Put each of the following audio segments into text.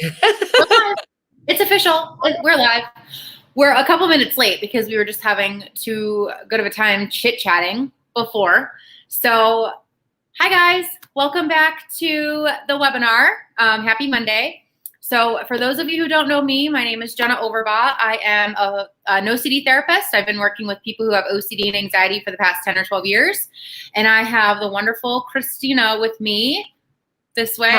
We're live. It's official. We're live. We're a couple minutes late because we were just having too good of a time chit-chatting before. So, hi guys. Welcome back to the webinar. Happy Monday. So for those of you who don't know me, my name is Jenna Overbaugh. I am an OCD therapist. I've been working with people who have OCD and anxiety for the past 10 or 12 years. And I have the wonderful Kristina with me this way.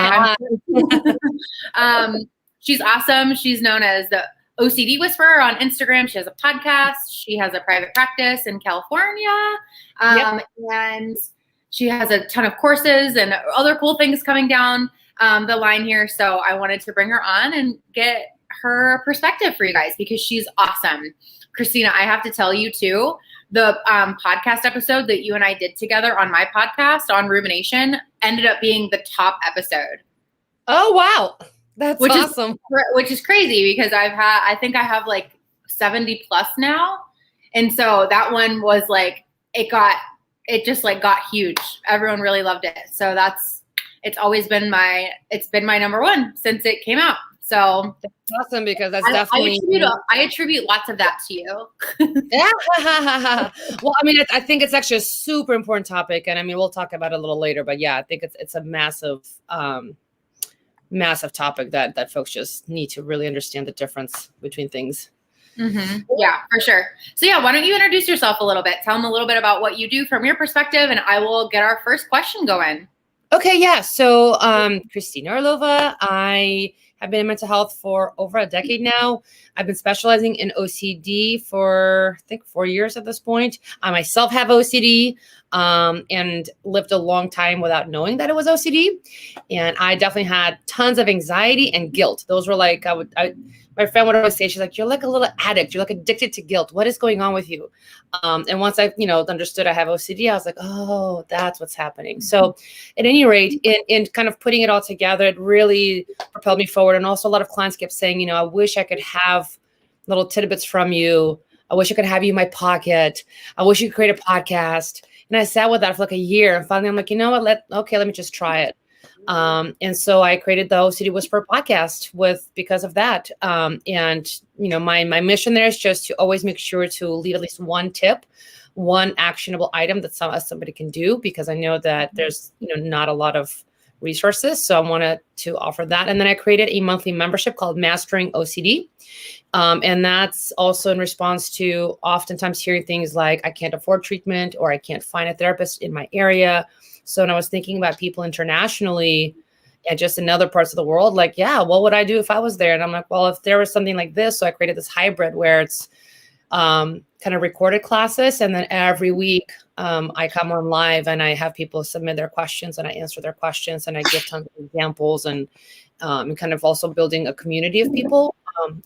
She's awesome. She's known as the OCD Whisperer on Instagram. She has a podcast. She has a private practice in California. And she has a ton of courses and other cool things coming down the line here. So I wanted to bring her on and get her perspective for you guys because she's awesome. Kristina, I have to tell you too, the podcast episode that you and I did together on my podcast on rumination ended up being the top episode. Oh, wow. That's awesome. Which is crazy because I think I have like 70 plus now. And so that one was like, it just got huge. Everyone really loved it. So it's been my number one since it came out. So that's awesome because that's definitely. I attribute lots of that to you. Yeah. Well, I mean, I think it's actually a super important topic, and I mean, we'll talk about it a little later. But yeah, I think it's a massive topic that folks just need to really understand the difference between things. Mm-hmm. Yeah, for sure. So yeah, why don't you introduce yourself a little bit? Tell them a little bit about what you do from your perspective, and I will get our first question going. Okay, yeah. So Kristina Orlova, I have been in mental health for over a decade now. I've been specializing in OCD for, I think, 4 years at this point. I myself have OCD and lived a long time without knowing that it was OCD. And I definitely had tons of anxiety and guilt. Those were like, my friend would always say, she's like, you're like a little addict. You're like addicted to guilt. What is going on with you? And once I, understood I have OCD, I was like, oh, that's what's happening. So at any rate, in kind of putting it all together, it really propelled me forward. And also a lot of clients kept saying, I wish I could have little tidbits from you. I wish I could have you in my pocket. I wish you could create a podcast. And I sat with that for like a year. And finally, I'm like, you know what? Let me just try it. And so I created the OCD Whisperer podcast because of that. And my mission there is just to always make sure to leave at least one tip, one actionable item that somebody can do, because I know that there's, not a lot of resources. So I wanted to offer that. And then I created a monthly membership called Mastering OCD. And that's also in response to oftentimes hearing things like, I can't afford treatment, or I can't find a therapist in my area. So when I was thinking about people internationally and just in other parts of the world, like, yeah, what would I do if I was there? And I'm like, well, if there was something like this, so I created this hybrid where it's kind of recorded classes. And then every week I come on live and I have people submit their questions and I answer their questions and I give tons of examples and kind of also building a community of people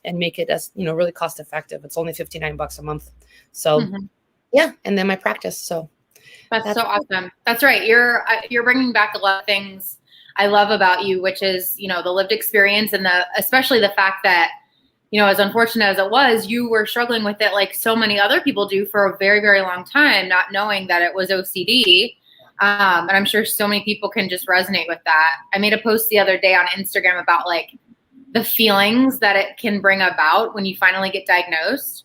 and make it as, really cost effective. It's only $59 a month. So yeah. And then my practice. So. That's so awesome. That's right. You're bringing back a lot of things I love about you, which is, the lived experience and especially the fact that, as unfortunate as it was, you were struggling with it like so many other people do for a very, very long time, not knowing that it was OCD. And I'm sure so many people can just resonate with that. I made a post the other day on Instagram about like the feelings that it can bring about when you finally get diagnosed.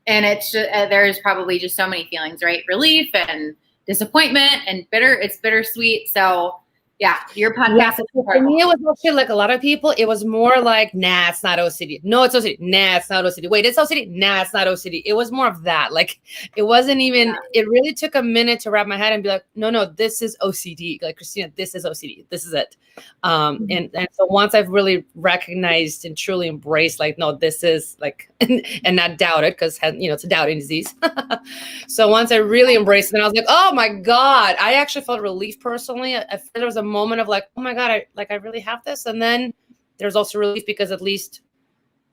And it's just, there's probably just so many feelings, right? Relief and disappointment and it's bittersweet. So yeah, your podcast is incredible. For me, it was actually like a lot of people, it was more like, nah, it's not OCD. No, it's OCD. Nah, it's not OCD. Wait, it's OCD. Nah, it's not OCD. It was more of that. Like, it wasn't even, it really took a minute to wrap my head and be like, no, this is OCD. Like, Kristina, this is OCD. This is it. And so once I've really recognized and truly embraced, like, no, this is like, and not doubt it, because, it's a doubting disease. So once I really embraced it, then I was like, oh my God, I actually felt relief personally. There was a moment of like, oh my God, I really have this. And then there's also relief because at least,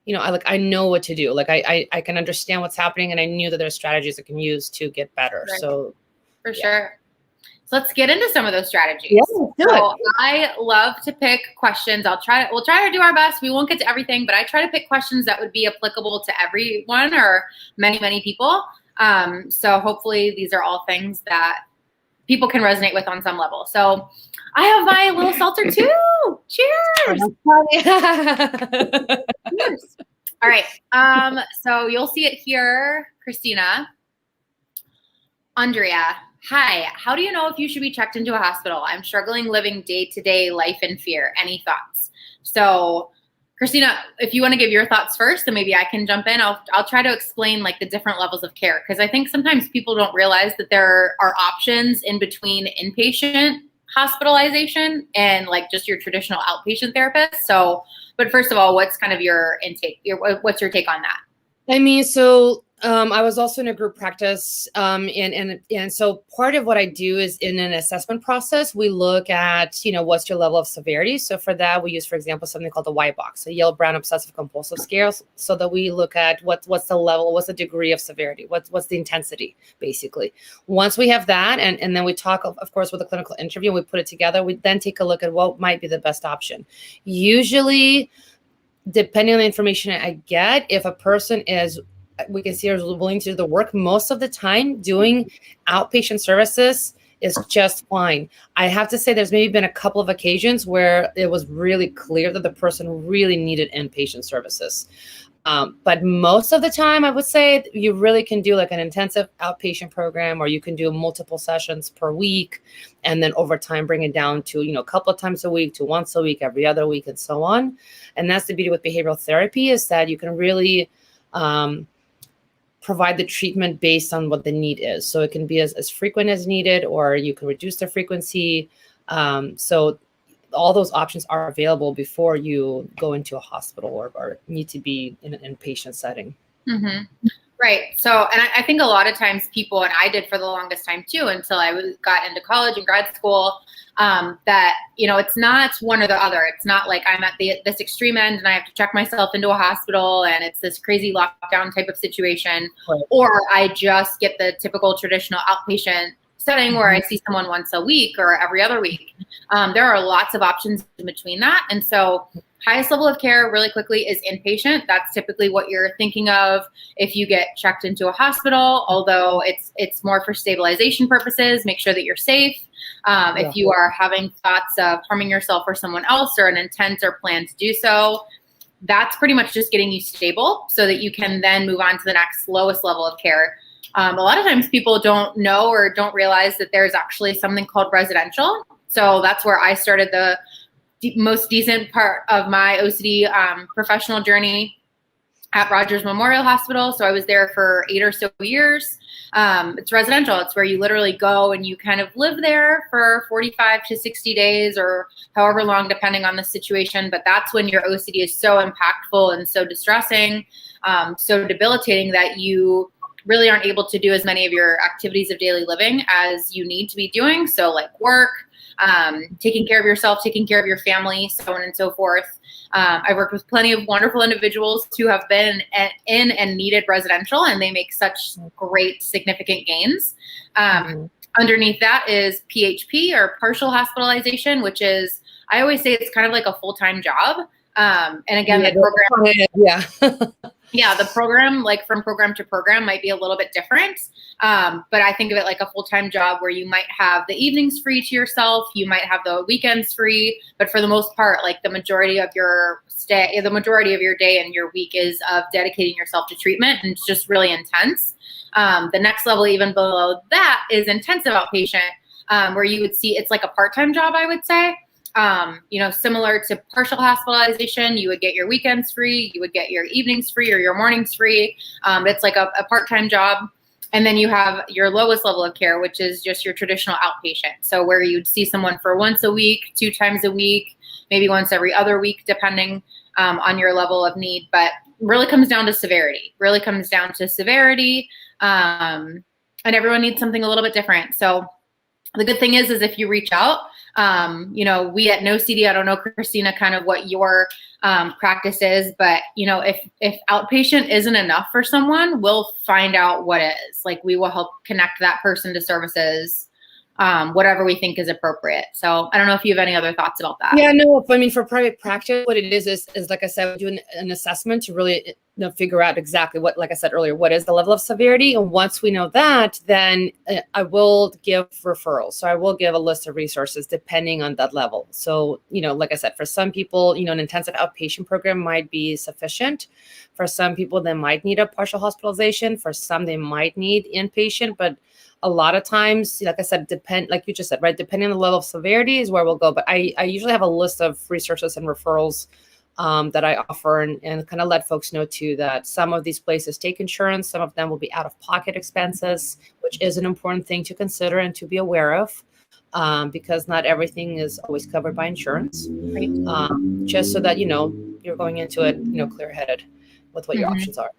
I know what to do. Like I can understand what's happening, and I knew that there's strategies I can use to get better. Right. So for sure. So let's get into some of those strategies. Yeah, do it. I love to pick questions. We'll try to do our best. We won't get to everything, but I try to pick questions that would be applicable to everyone or many, many people. So hopefully these are all things that people can resonate with on some level. So I have my little seltzer too. Cheers. Cheers. All right. So you'll see it here, Kristina. Andrea, hi. How do you know if you should be checked into a hospital? I'm struggling living day-to-day life in fear. Any thoughts? So Kristina, if you want to give your thoughts first, then maybe I can jump in. I'll try to explain like the different levels of care, because I think sometimes people don't realize that there are options in between inpatient hospitalization and like just your traditional outpatient therapist. So, but first of all, what's kind of your intake? What's your take on that? I mean, so I was also in a group practice, and so part of what I do is in an assessment process, we look at, what's your level of severity. So for that, we use, for example, something called the white box, a Yale Brown Obsessive Compulsive Scale, so that we look at what's the level, what's the degree of severity, what's the intensity, basically. Once we have that, and then we talk, of course, with a clinical interview, we put it together, we then take a look at what might be the best option. Usually, depending on the information I get, if a person we can see is willing to do the work, most of the time doing outpatient services is just fine. I have to say there's maybe been a couple of occasions where it was really clear that the person really needed inpatient services. But most of the time, I would say you really can do like an intensive outpatient program, or you can do multiple sessions per week, and then over time bring it down to, a couple of times a week, to once a week, every other week, and so on. And that's the beauty with behavioral therapy, is that you can really provide the treatment based on what the need is. So it can be as frequent as needed, or you can reduce the frequency. So all those options are available before you go into a hospital or need to be in an inpatient setting. Mm-hmm. Right. So, and I think a lot of times people, and I did for the longest time too, until I got into college and grad school, that, it's not one or the other. It's not like I'm at this extreme end and I have to check myself into a hospital and it's this crazy lockdown type of situation, right. Or I just get the typical traditional outpatient setting where I see someone once a week or every other week. There are lots of options in between that. And so highest level of care really quickly is inpatient. That's typically what you're thinking of if you get checked into a hospital, although it's more for stabilization purposes. Make sure that you're safe. If you are having thoughts of harming yourself or someone else, or an intent or plan to do so, that's pretty much just getting you stable so that you can then move on to the next lowest level of care. A lot of times people don't know or don't realize that there's actually something called residential. So that's where I started the most decent part of my OCD professional journey at Rogers Memorial Hospital. So I was there for 8 or so years. It's residential. It's where you literally go and you kind of live there for 45 to 60 days or however long, depending on the situation. But that's when your OCD is so impactful and so distressing, so debilitating that you really aren't able to do as many of your activities of daily living as you need to be doing. So like work, taking care of yourself, taking care of your family, so on and so forth. I've worked with plenty of wonderful individuals who have been in and needed residential, and they make such great, significant gains. Underneath that is PHP, or partial hospitalization, which is, I always say it's kind of like a full-time job. And again, the program, the program, like from program to program, might be a little bit different. But I think of it like a full-time job where you might have the evenings free to yourself. You might have the weekends free, but for the most part, like the majority of your day and your week is of dedicating yourself to treatment. And it's just really intense. The next level, even below that, is intensive outpatient, where you would see it's like a part-time job, I would say. Similar to partial hospitalization, you would get your weekends free, you would get your evenings free or your mornings free. It's like a part-time job. And then you have your lowest level of care, which is just your traditional outpatient. So where you'd see someone for once a week, 2 times a week, maybe once every other week, depending on your level of need. But really comes down to severity, and everyone needs something a little bit different. So the good thing is if you reach out, we at NoCD, I don't know, Kristina, kind of what your practice is, but if outpatient isn't enough for someone, we'll find out what is. Like, we will help connect that person to services whatever we think is appropriate. So I don't know if you have any other thoughts about that. Yeah, no, I mean, for private practice, what it is like I said, we do an assessment to really figure out exactly what, like I said earlier, what is the level of severity. And once we know that, then I will give referrals. So I will give a list of resources depending on that level. So, like I said, for some people, an intensive outpatient program might be sufficient. For some people, they might need a partial hospitalization. For some, they might need inpatient, but a lot of times, like I said, like you just said, right, depending on the level of severity is where we'll go. But I usually have a list of resources and referrals that I offer, and kind of let folks know too that some of these places take insurance. Some of them will be out-of-pocket expenses, which is an important thing to consider and to be aware of, because not everything is always covered by insurance. Right. Just so that you're going into it, clear-headed with what your options are.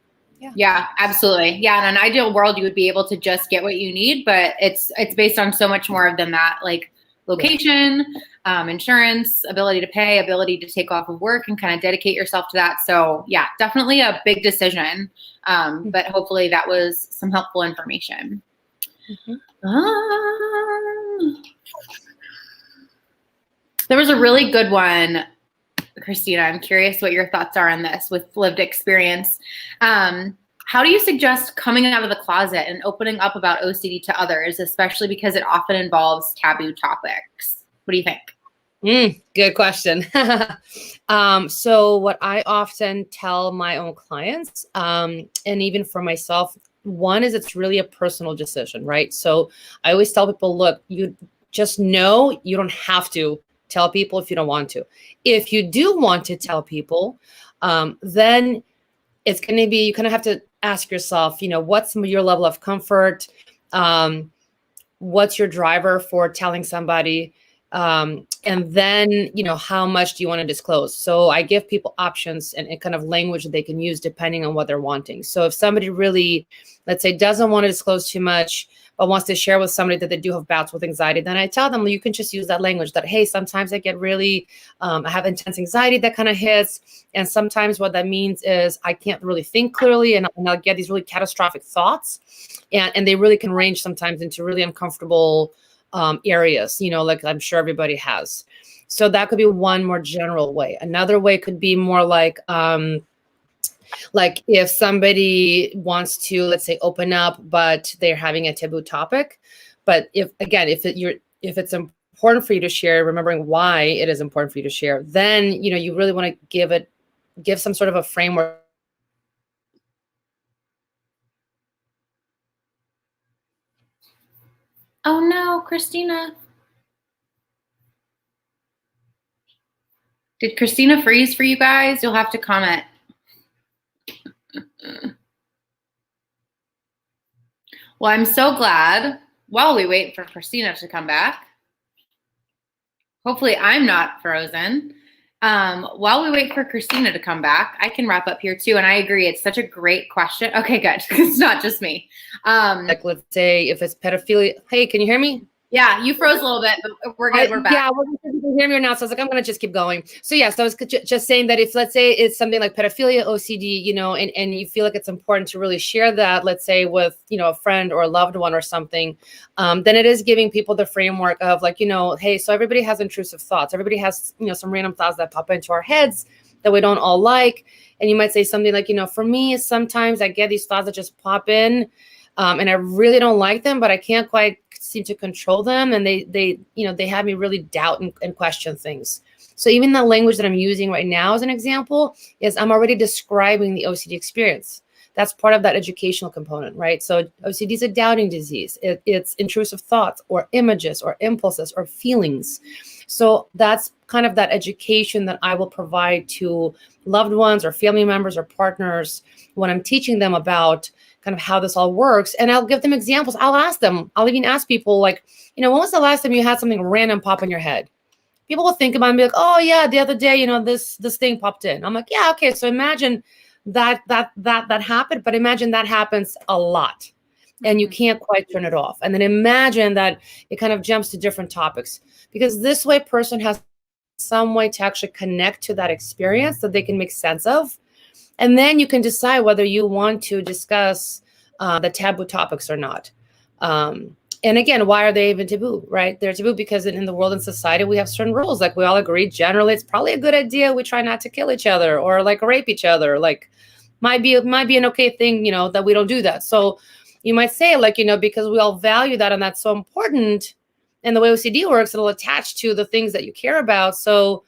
Yeah, absolutely. Yeah. In an ideal world, you would be able to just get what you need, but it's based on so much more than that, like location, insurance, ability to pay, ability to take off of work and kind of dedicate yourself to that. So yeah, definitely a big decision. But hopefully that was some helpful information. There was a really good one, Kristina. I'm curious what your thoughts are on this with lived experience. How do you suggest coming out of the closet and opening up about OCD to others, especially because it often involves taboo topics? What do you think? Good question. So what I often tell my own clients, and even for myself, one is it's really a personal decision, right? So I always tell people, look, you just know you don't have to tell people if you don't want to. If you do want to tell people, then it's going to be, you kind of have to ask yourself, what's your level of comfort? What's your driver for telling somebody? And then, how much do you want to disclose? So I give people options and kind of language that they can use depending on what they're wanting. So if somebody really, let's say, doesn't want to disclose too much, but wants to share with somebody that they do have bouts with anxiety, then I tell them, you can just use that language that, hey, sometimes I get really, I have intense anxiety that kind of hits. And sometimes what that means is I can't really think clearly and I'll get these really catastrophic thoughts. And they really can range sometimes into really uncomfortable areas, like I'm sure everybody has. So that could be one more general way. Another way could be more like if somebody wants to, let's say, open up, but they're having a taboo topic. But if it's important for you to share, remembering why it is important for you to share, then, you really want to give some sort of a framework. Oh no, Kristina. Did Kristina freeze for you guys? You'll have to comment. Well, I'm so glad while we wait for Kristina to come back. Hopefully I'm not frozen. While we wait for Kristina to come back, I can wrap up here too. And I agree. It's such a great question. Okay, good. It's not just me. Like, let's say if it's pedophilia. Hey, can you hear me? Yeah, you froze a little bit, but we're good. We're back. Yeah, you can hear me now. So I was like, I'm going to just keep going. So yeah, so I was just saying that if, let's say it's something like pedophilia, OCD, and you feel like it's important to really share that, let's say with, a friend or a loved one or something, then it is giving people the framework of like, hey, so everybody has intrusive thoughts. Everybody has, some random thoughts that pop into our heads that we don't all like. And you might say something like, for me, sometimes I get these thoughts that just pop in. And I really don't like them, but I can't quite seem to control them. And they have me really doubt and question things. So even the language that I'm using right now as an example is I'm already describing the OCD experience. That's part of that educational component, right? So OCD is a doubting disease. It's intrusive thoughts or images or impulses or feelings. So that's kind of that education that I will provide to loved ones or family members or partners when I'm teaching them about kind of how this all works. And I'll give them examples. I'll even ask people like, when was the last time you had something random pop in your head? People will think about it and be like, oh yeah, the other day, this thing popped in. I'm like, yeah, okay. So imagine that happened, but imagine that happens a lot and you can't quite turn it off. And then imagine that it kind of jumps to different topics, because this way person has some way to actually connect to that experience that they can make sense of. And then you can decide whether you want to discuss the taboo topics or not. And again, why are they even taboo, right? They're taboo because in the world and society, we have certain rules. Like we all agree, generally, it's probably a good idea. We try not to kill each other or like rape each other. Like might be an okay thing, that we don't do that. So you might say like, because we all value that and that's so important. And the way OCD works, it'll attach to the things that you care about. So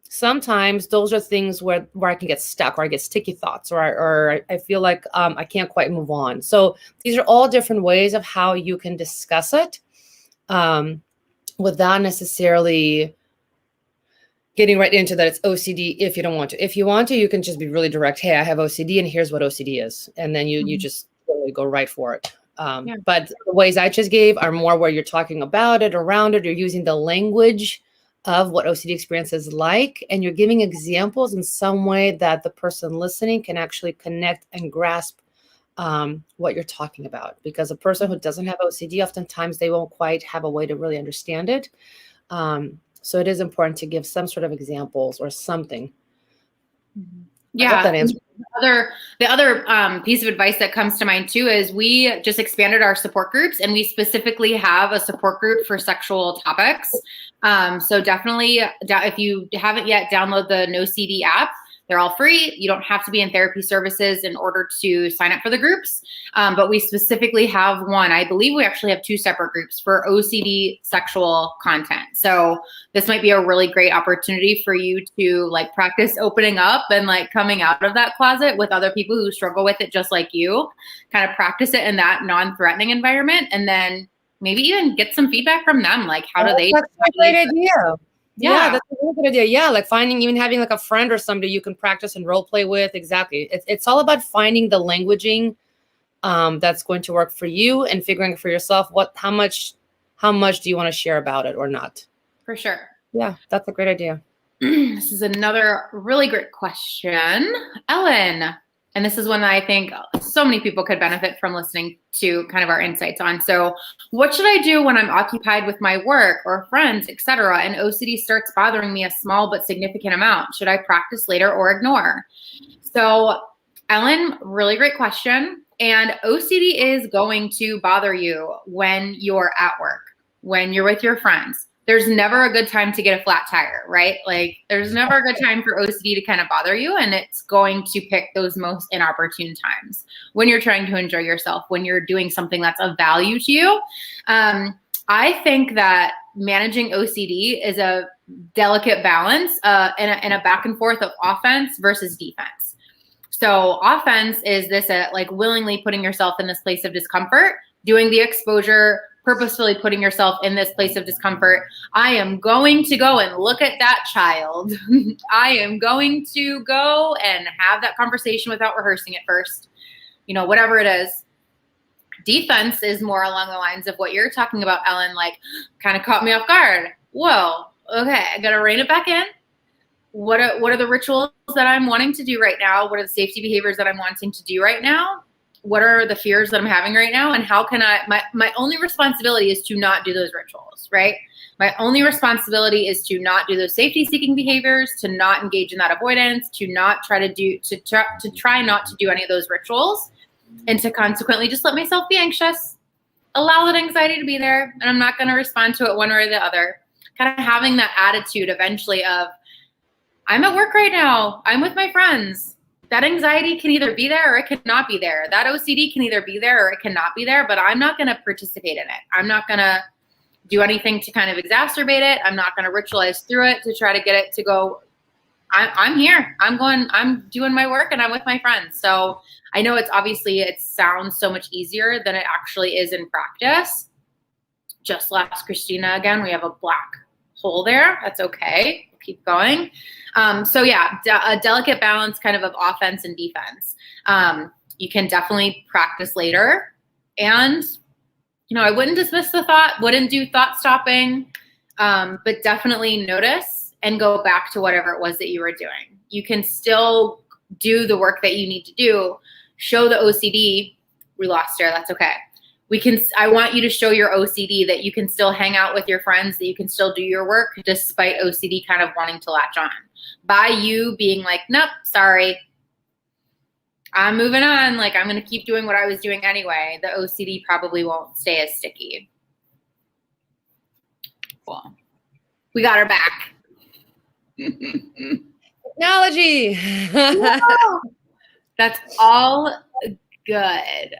sometimes those are things where I can get stuck or I get sticky thoughts or I feel like I can't quite move on. So these are all different ways of how you can discuss it without necessarily getting right into that it's OCD if you don't want to. If you want to, you can just be really direct. Hey, I have OCD and here's what OCD is. And then you just really go right for it. But the ways I just gave are more where you're talking about it, around it, you're using the language of what OCD experience is like, and you're giving examples in some way that the person listening can actually connect and grasp what you're talking about. Because a person who doesn't have OCD, oftentimes they won't quite have a way to really understand it. So it is important to give some sort of examples or something. Yeah. I hope that answers. The other piece of advice that comes to mind too is we just expanded our support groups, and we specifically have a support group for sexual topics. So definitely, if you haven't yet, download the No CD app. They're all free. You don't have to be in therapy services in order to sign up for the groups. But we specifically have one. I believe we actually have 2 separate groups for OCD sexual content. So this might be a really great opportunity for you to like practice opening up and like coming out of that closet with other people who struggle with it just like you. Kind of practice it in that non-threatening environment, and then maybe even get some feedback from them. Like, how do they? That's a great idea. Yeah, that's a really good idea. Yeah, like having like a friend or somebody you can practice and role play with. Exactly. It's all about finding the languaging that's going to work for you and figuring for yourself how much do you want to share about it or not. For sure. Yeah, that's a great idea. This is another really great question, Ellen. And this is one that I think so many people could benefit from listening to kind of our insights on. So what should I do when I'm occupied with my work or friends, etc., and OCD starts bothering me a small but significant amount? Should I practice later or ignore? So Ellen, really great question. And OCD is going to bother you when you're at work, when you're with your friends. There's never a good time to get a flat tire, right? Like there's never a good time for OCD to kind of bother you, and it's going to pick those most inopportune times when you're trying to enjoy yourself, when you're doing something that's of value to you. I think that managing OCD is a delicate balance and a back and forth of offense versus defense. So offense is this like willingly putting yourself in this place of discomfort, doing the exposure, purposefully putting yourself in this place of discomfort. I am going to go and look at that child. I am going to go and have that conversation without rehearsing it first. Whatever it is. Defense is more along the lines of what you're talking about, Ellen, like kind of caught me off guard. Whoa, okay, I got to rein it back in. What are the rituals that I'm wanting to do right now? What are the safety behaviors that I'm wanting to do right now? What are the fears that I'm having right now? And how can my only responsibility is to not do those rituals, right? My only responsibility is to not do those safety seeking behaviors, to not engage in that avoidance, to not try not to do any of those rituals, and to consequently just let myself be anxious, allow that anxiety to be there, and I'm not going to respond to it one way or the other. Kind of having that attitude eventually of, I'm at work right now, I'm with my friends. That anxiety can either be there or it cannot be there. That OCD can either be there or it cannot be there, but I'm not going to participate in it. I'm not going to do anything to kind of exacerbate it. I'm not going to ritualize through it to try to get it to go, I'm here. I'm doing my work and I'm with my friends. So I know it sounds so much easier than it actually is in practice. Just lost Kristina again. We have a black hole there. That's okay. We'll keep going. So yeah, a delicate balance kind of offense and defense. You can definitely practice later. And, I wouldn't dismiss the thought, wouldn't do thought stopping, but definitely notice and go back to whatever it was that you were doing. You can still do the work that you need to do. Show the OCD. We lost her. That's okay. I want you to show your OCD that you can still hang out with your friends, that you can still do your work despite OCD kind of wanting to latch on. By you being like, nope, sorry, I'm moving on. Like, I'm going to keep doing what I was doing anyway. The OCD probably won't stay as sticky. Cool. We got her back. Technology. That's all good.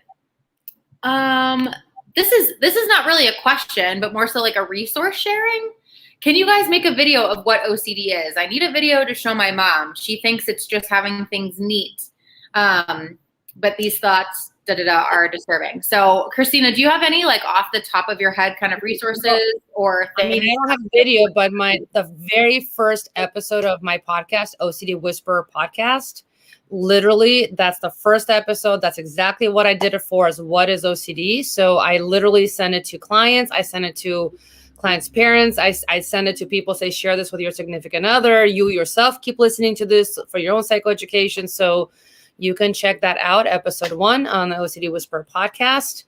This is not really a question, but more so like a resource sharing. Can you guys make a video of what OCD is? I need a video to show my mom. She thinks it's just having things neat. But these thoughts are disturbing. So Kristina, do you have any like off the top of your head kind of resources or things? I mean, I don't have a video, but the very first episode of my podcast, OCD Whisperer podcast, literally that's the first episode. That's exactly what I did it for, is what is OCD. So I literally send it to clients. I send it to clients' parents. I send it to people, say, share this with your significant other. You yourself keep listening to this for your own psychoeducation. So you can check that out, episode 1 on the OCD Whisperer podcast.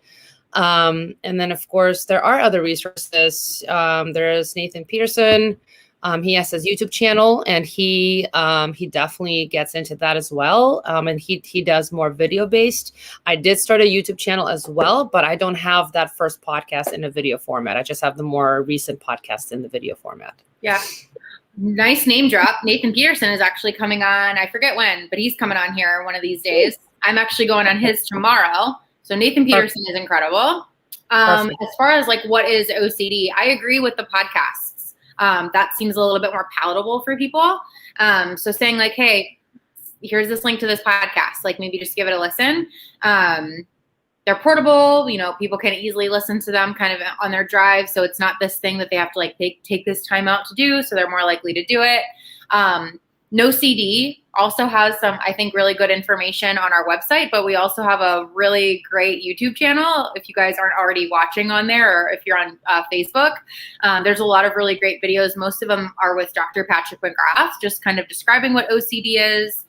And then, of course, there are other resources. There's Nathan Peterson. He has his YouTube channel, and he definitely gets into that as well. And he does more video based. I did start a YouTube channel as well, but I don't have that first podcast in a video format. I just have the more recent podcast in the video format. Yeah. Nice name drop. Nathan Peterson is actually coming on. I forget when, but he's coming on here one of these days. I'm actually going on his tomorrow. So Nathan Peterson is incredible. As far as like what is OCD, I agree with the podcasts. That seems a little bit more palatable for people. So saying like, hey, here's this link to this podcast, like maybe just give it a listen. They're portable, people can easily listen to them kind of on their drive. So it's not this thing that they have to like take this time out to do. So they're more likely to do it. No CD also has some, I think, really good information on our website, but we also have a really great YouTube channel. If you guys aren't already watching on there, or if you're on Facebook, there's a lot of really great videos. Most of them are with Dr. Patrick McGrath, just kind of describing what OCD is.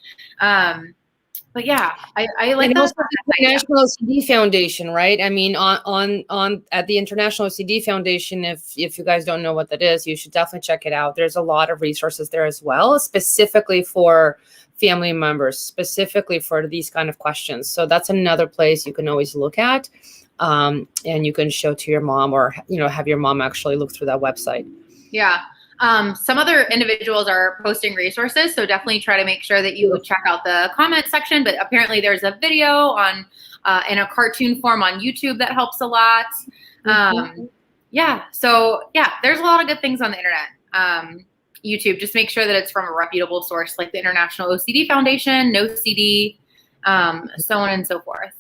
But yeah, I like also the International OCD Foundation, right? I mean, on at the International OCD Foundation, if you guys don't know what that is, you should definitely check it out. There's a lot of resources there as well, specifically for family members, specifically for these kind of questions. So that's another place you can always look at, and you can show to your mom, or have your mom actually look through that website. Yeah. Some other individuals are posting resources, so definitely try to make sure that you check out the comment section. But apparently there's a video on in a cartoon form on YouTube that helps a lot. So there's a lot of good things on the internet. YouTube, just make sure that it's from a reputable source like the International OCD Foundation, No CD, so on and so forth.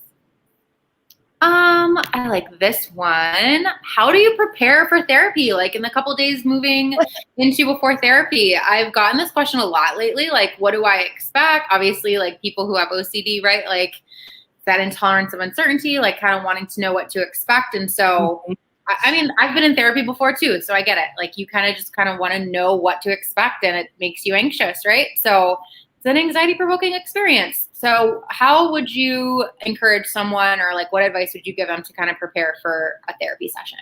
I like this one. How do you prepare for therapy? Like in the couple days moving into before therapy, I've gotten this question a lot lately. Like, what do I expect? Obviously, like people who have OCD, right? Like that intolerance of uncertainty, like kind of wanting to know what to expect. And so, I mean, I've been in therapy before too, so I get it. Like you kind of want to know what to expect, and it makes you anxious, right? So it's an anxiety-provoking experience. So how would you encourage someone, or like what advice would you give them to kind of prepare for a therapy session?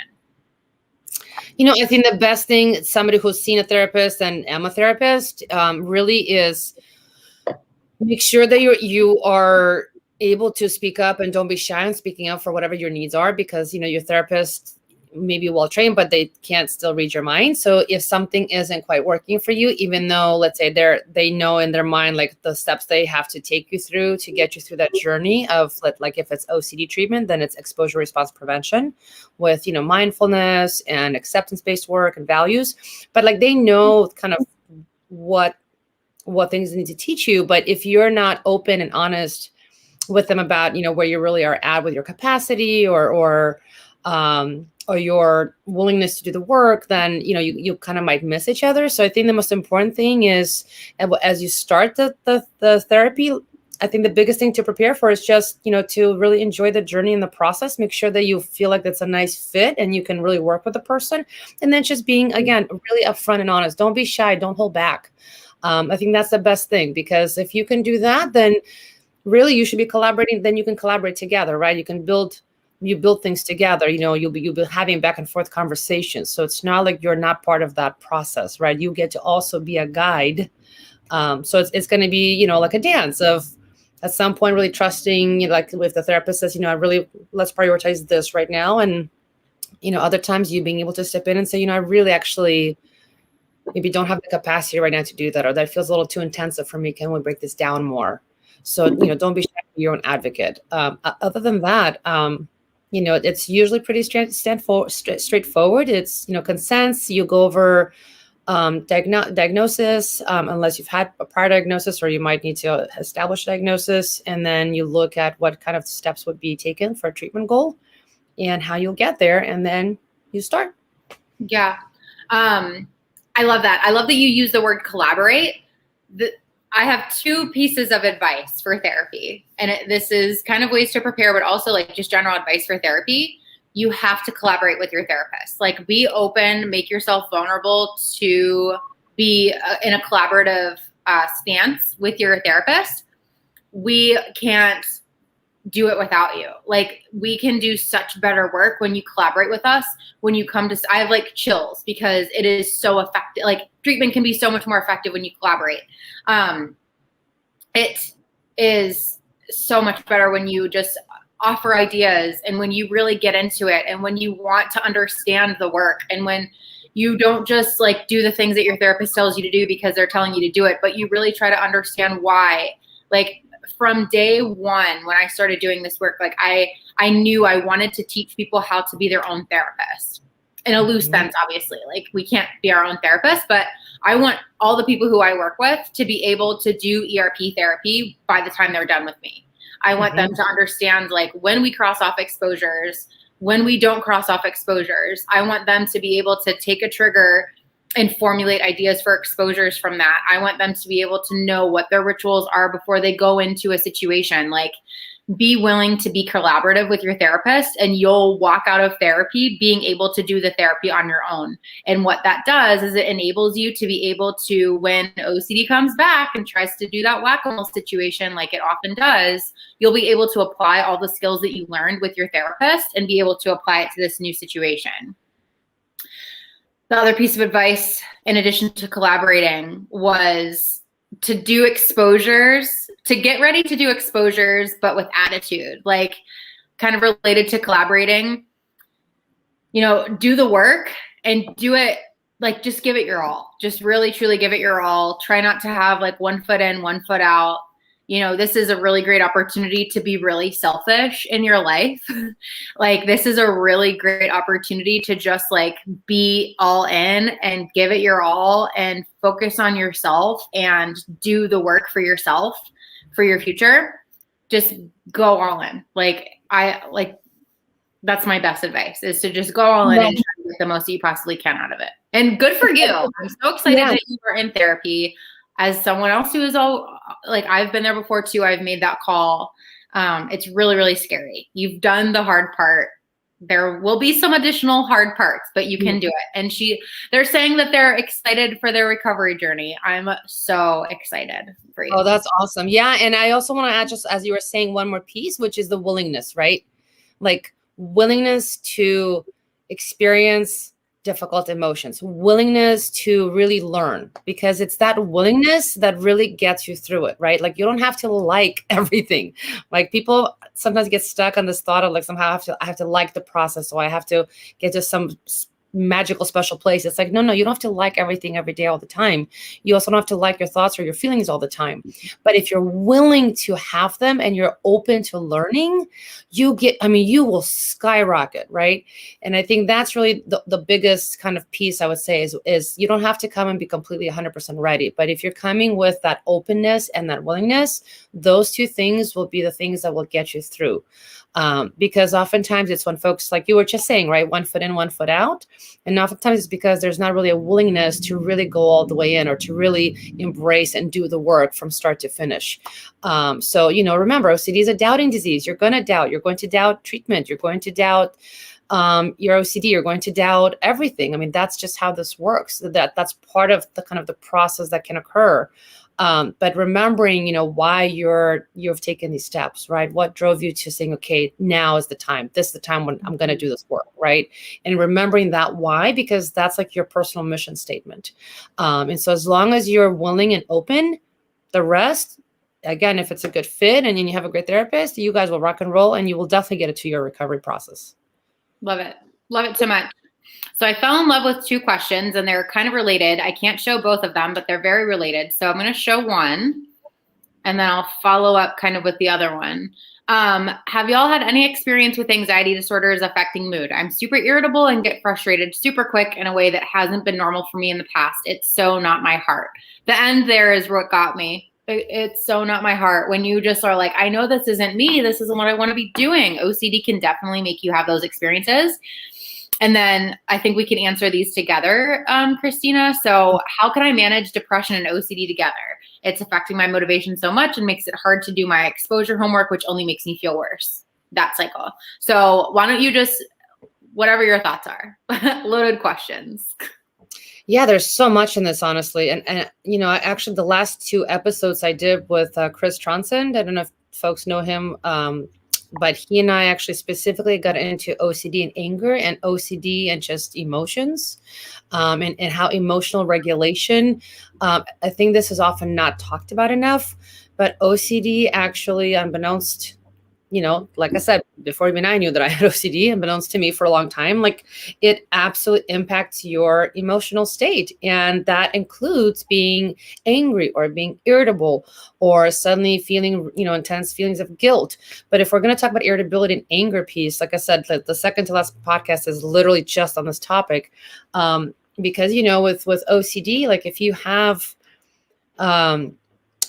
I think the best thing, somebody who's seen a therapist and am a therapist, really is make sure that you are able to speak up and don't be shy in speaking up for whatever your needs are, because, your therapist may be well trained, but they can't still read your mind. So if something isn't quite working for you, even though, let's say they know in their mind, like the steps they have to take you through to get you through that journey of like, if it's OCD treatment, then it's exposure response prevention with, mindfulness and acceptance-based work and values. But like, they know kind of what things they need to teach you. But if you're not open and honest with them about, where you really are at with your capacity or your willingness to do the work, then, you kind of might miss each other. So I think the most important thing is, as you start the therapy, I think the biggest thing to prepare for is just, to really enjoy the journey and the process. Make sure that you feel like that's a nice fit and you can really work with the person. And then just being, again, really upfront and honest. Don't be shy. Don't hold back. I think that's the best thing, because if you can do that, then really you should be collaborating. Then you can collaborate together, right? You build things together, you'll be having back and forth conversations. So it's not like you're not part of that process, right? You get to also be a guide. So it's going to be, like a dance of at some point really trusting, like if the therapist says, let's prioritize this right now. And Other times you being able to step in and say, I really actually maybe don't have the capacity right now to do that, or that feels a little too intensive for me. Can we break this down more? So, don't be shy to be your own advocate. Other than that, it's usually pretty straightforward. It's, consents. You go over diagnosis, unless you've had a prior diagnosis, or you might need to establish diagnosis. And then you look at what kind of steps would be taken for a treatment goal and how you'll get there. And then you start. Yeah. I love that. I love that you use the word collaborate. I have two pieces of advice for therapy, and this is kind of ways to prepare, but also like just general advice for therapy. You have to collaborate with your therapist. Like, be open, make yourself vulnerable to be in a collaborative stance with your therapist. We can't do it without you. Like, we can do such better work when you collaborate with us. When you come to, I have like chills because it is so effective. Like, treatment can be so much more effective when you collaborate. It is so much better when you just offer ideas, and when you really get into it, and when you want to understand the work, and when you don't just like do the things that your therapist tells you to do because they're telling you to do it, but you really try to understand why. Like, from day one, when I started doing this work, like I knew I wanted to teach people how to be their own therapist, in a loose sense, obviously. Like, we can't be our own therapist, but I want all the people who I work with to be able to do ERP therapy by the time they're done with me. I want them to understand, like, when we cross off exposures, when we don't cross off exposures. I want them to be able to take a trigger and formulate ideas for exposures from that. I want them to be able to know what their rituals are before they go into a situation. Like, be willing to be collaborative with your therapist, and you'll walk out of therapy being able to do the therapy on your own. And what that does is it enables you to be able to, when OCD comes back and tries to do that whack-a-mole situation like it often does, you'll be able to apply all the skills that you learned with your therapist and be able to apply it to this new situation. The other piece of advice, in addition to collaborating, was to do exposures, to get ready to do exposures, but with attitude, like kind of related to collaborating. Do the work and do it, like, just give it your all. Just really, truly give it your all. Try not to have like 1 foot in, 1 foot out. This is a really great opportunity to be really selfish in your life. Like, this is a really great opportunity to just like be all in and give it your all and focus on yourself and do the work for yourself, for your future. Just go all in. That's my best advice, is to just go all in and try to get the most that you possibly can out of it. And good for you. I'm so excited that you are in therapy. As someone else who is I've been there before too. I've made that call. It's really, really scary. You've done the hard part. There will be some additional hard parts, but you can do it. And they're saying that they're excited for their recovery journey. I'm so excited for you. Oh, that's awesome. Yeah. And I also want to add, just as you were saying, one more piece, which is the willingness, right? Like, willingness to experience difficult emotions, willingness to really learn, because it's that willingness that really gets you through it, right? Like, you don't have to like everything. Like, people sometimes get stuck on this thought of like, somehow I have to like the process, so I have to get to some magical special place. It's like, no, you don't have to like everything every day all the time. You also don't have to like your thoughts or your feelings all the time. But if you're willing to have them and you're open to learning, you will skyrocket, right? And I think that's really the biggest kind of piece I would say is you don't have to come and be completely 100% ready. But if you're coming with that openness and that willingness, those two things will be the things that will get you through. Because oftentimes it's when folks, like you were just saying, right, 1 foot in, 1 foot out. And oftentimes it's because there's not really a willingness to really go all the way in, or to really embrace and do the work from start to finish. So, remember, OCD is a doubting disease. You're going to doubt. You're going to doubt treatment. You're going to doubt your OCD. You're going to doubt everything. I mean, that's just how this works. That's part of the kind of the process that can occur. But remembering, why you've taken these steps, right? What drove you to saying, okay, now is the time. This is the time when I'm going to do this work, right? And remembering that why, because that's like your personal mission statement. And so as long as you're willing and open, the rest, again, if it's a good fit and you have a great therapist, you guys will rock and roll, and you will definitely get a 2-year recovery process. Love it. Love it so much. So I fell in love with two questions and they're kind of related. I can't show both of them, but they're very related. So I'm going to show one and then I'll follow up kind of with the other one. Have y'all had any experience with anxiety disorders affecting mood? I'm super irritable and get frustrated super quick in a way that hasn't been normal for me in the past. It's so not my heart. The end there is what got me. It's so not my heart. When you just are like, I know this isn't me. This isn't what I want to be doing. OCD can definitely make you have those experiences. And then I think we can answer these together, Kristina. So how can I manage depression and OCD together? It's affecting my motivation so much and makes it hard to do my exposure homework, which only makes me feel worse. That cycle. So why don't you just, whatever your thoughts are, loaded questions. Yeah, there's so much in this, honestly. And you know, actually the last two episodes I did with Chris Transcend, I don't know if folks know him, but he and I actually specifically got into OCD and anger and OCD and just emotions, and how emotional regulation. I think this is often not talked about enough, but OCD actually, unbeknownst, you know, like I said, before even I knew that I had OCD, unbeknownst to me for a long time, like it absolutely impacts your emotional state. And that includes being angry or being irritable or suddenly feeling, you know, intense feelings of guilt. But if we're going to talk about irritability and anger piece, like I said, the second to last podcast is literally just on this topic. Because, you know, with OCD, like if you have,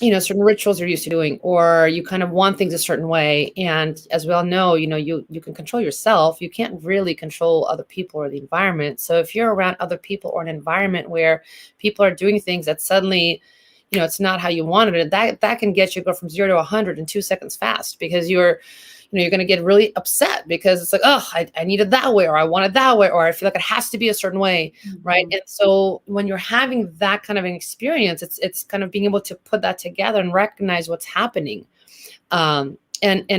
you know, certain rituals you're used to doing, or you kind of want things a certain way. And as we all know, you know, you can control yourself. You can't really control other people or the environment. So if you're around other people or an environment where people are doing things that suddenly, you know, it's not how you wanted it, that can get you go from 0 to 100 in 2 seconds fast, because you're going to get really upset because it's like, oh, I need it that way, or I want it that way, or I feel like it has to be a certain way. Mm-hmm. Right. And so when you're having that kind of an experience, it's kind of being able to put that together and recognize what's happening. And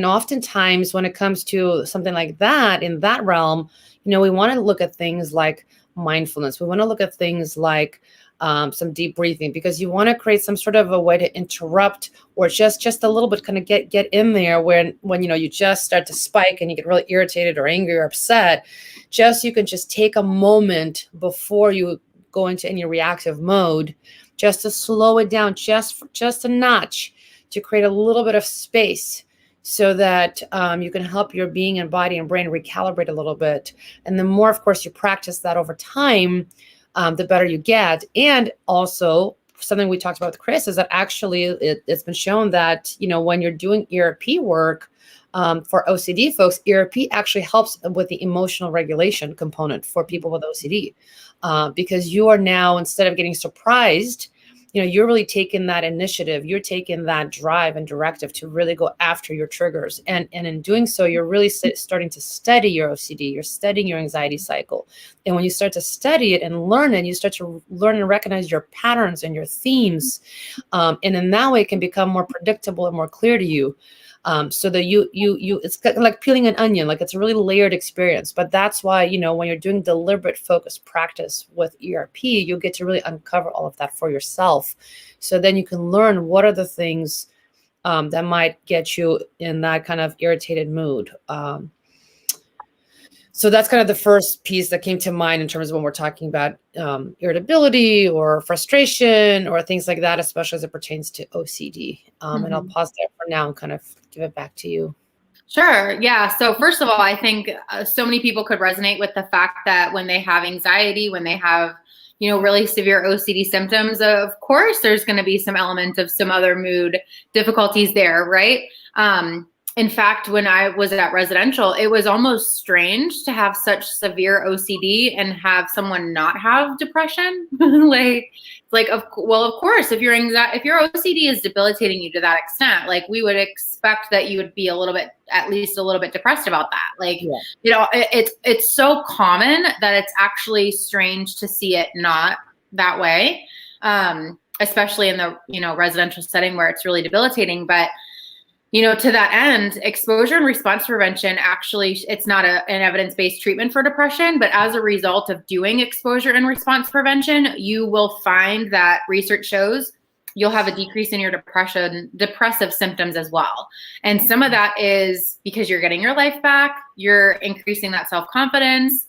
oftentimes when it comes to something like that, in that realm, you know, we want to look at things like mindfulness. We want to look at things like some deep breathing, because you want to create some sort of a way to interrupt, or just a little bit kind of get in there when you know, you just start to spike and you get really irritated or angry or upset. Just, you can just take a moment before you go into any reactive mode, just to slow it down just a notch, to create a little bit of space, so that you can help your being and body and brain recalibrate a little bit. And the more, of course, you practice that over time, the better you get. And also, something we talked about with Chris is that actually it's been shown that, you know, when you're doing ERP work for OCD folks, ERP actually helps with the emotional regulation component for people with OCD, because you are now, instead of getting surprised, you know, you're really taking that initiative, you're taking that drive and directive to really go after your triggers. And in doing so, you're really starting to study your OCD, you're studying your anxiety cycle. And when you start to study it and learn it, you start to learn and recognize your patterns and your themes. And in that way, it can become more predictable and more clear to you. So that you it's like peeling an onion, like it's a really layered experience. But that's why, you know, when you're doing deliberate focused practice with ERP, you get to really uncover all of that for yourself. So then you can learn what are the things that might get you in that kind of irritated mood. So that's kind of the first piece that came to mind in terms of when we're talking about irritability or frustration or things like that, especially as it pertains to OCD. And I'll pause there for now and kind of give it back to you. Sure. Yeah. So first of all, I think so many people could resonate with the fact that when they have anxiety, when they have, you know, really severe OCD symptoms, of course, there's going to be some element of some other mood difficulties there, right? In fact, when I was at residential, it was almost strange to have such severe OCD and have someone not have depression. Of course, if your OCD is debilitating you to that extent, like we would expect that you would be at least a little bit depressed about that. Like, yeah. You know, it's so common that it's actually strange to see it not that way, especially in the, you know, residential setting where it's really debilitating. But you know, to that end, exposure and response prevention, actually, it's not an evidence-based treatment for depression, but as a result of doing exposure and response prevention, you will find that research shows you'll have a decrease in your depressive symptoms as well. And some of that is because you're getting your life back, you're increasing that self-confidence,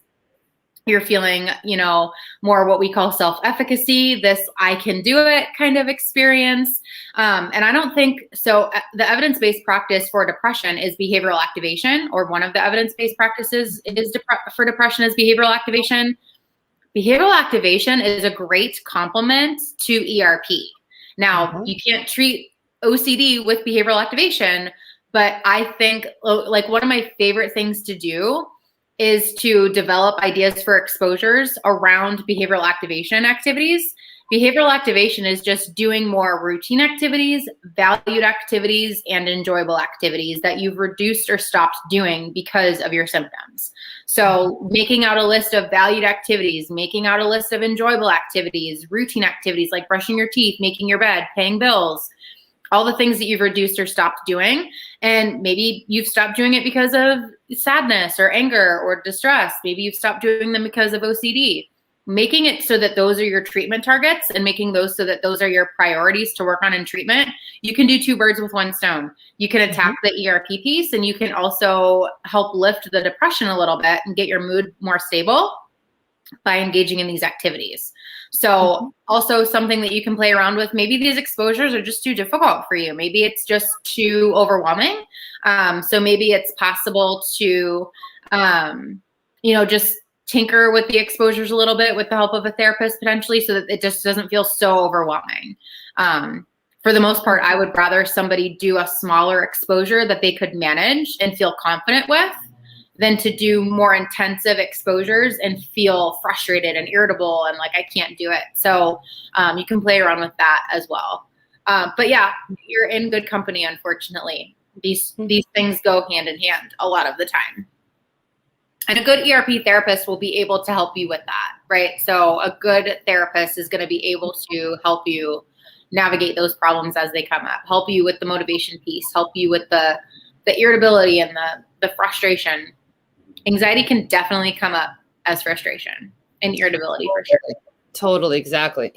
You're feeling, more what we call self-efficacy, this I can do it kind of experience. And I don't think so. The evidence-based practice for depression is behavioral activation, or one of the evidence-based practices for depression is behavioral activation. Behavioral activation is a great complement to ERP. Now, you can't treat OCD with behavioral activation, but I think like one of my favorite things to do is to develop ideas for exposures around behavioral activation activities. Behavioral activation is just doing more routine activities, valued activities, and enjoyable activities that you've reduced or stopped doing because of your symptoms. So making out a list of valued activities, making out a list of enjoyable activities, routine activities like brushing your teeth, making your bed, paying bills, all the things that you've reduced or stopped doing. And maybe you've stopped doing it because of sadness or anger or distress. Maybe you've stopped doing them because of OCD. Making it so that those are your treatment targets and making those so that those are your priorities to work on in treatment, you can do two birds with one stone. You can attack the ERP piece, and you can also help lift the depression a little bit and get your mood more stable by engaging in these activities. So also something that you can play around with, maybe these exposures are just too difficult for you. Maybe it's just too overwhelming. So maybe it's possible to, just tinker with the exposures a little bit with the help of a therapist potentially, so that it just doesn't feel so overwhelming. For the most part, I would rather somebody do a smaller exposure that they could manage and feel confident with than to do more intensive exposures and feel frustrated and irritable and like I can't do it. So you can play around with that as well. But yeah, you're in good company, unfortunately. These things go hand in hand a lot of the time. And a good ERP therapist will be able to help you with that, right? So a good therapist is going to be able to help you navigate those problems as they come up, help you with the motivation piece, help you with the irritability and the frustration. Anxiety can definitely come up as frustration and irritability for sure. Totally, exactly.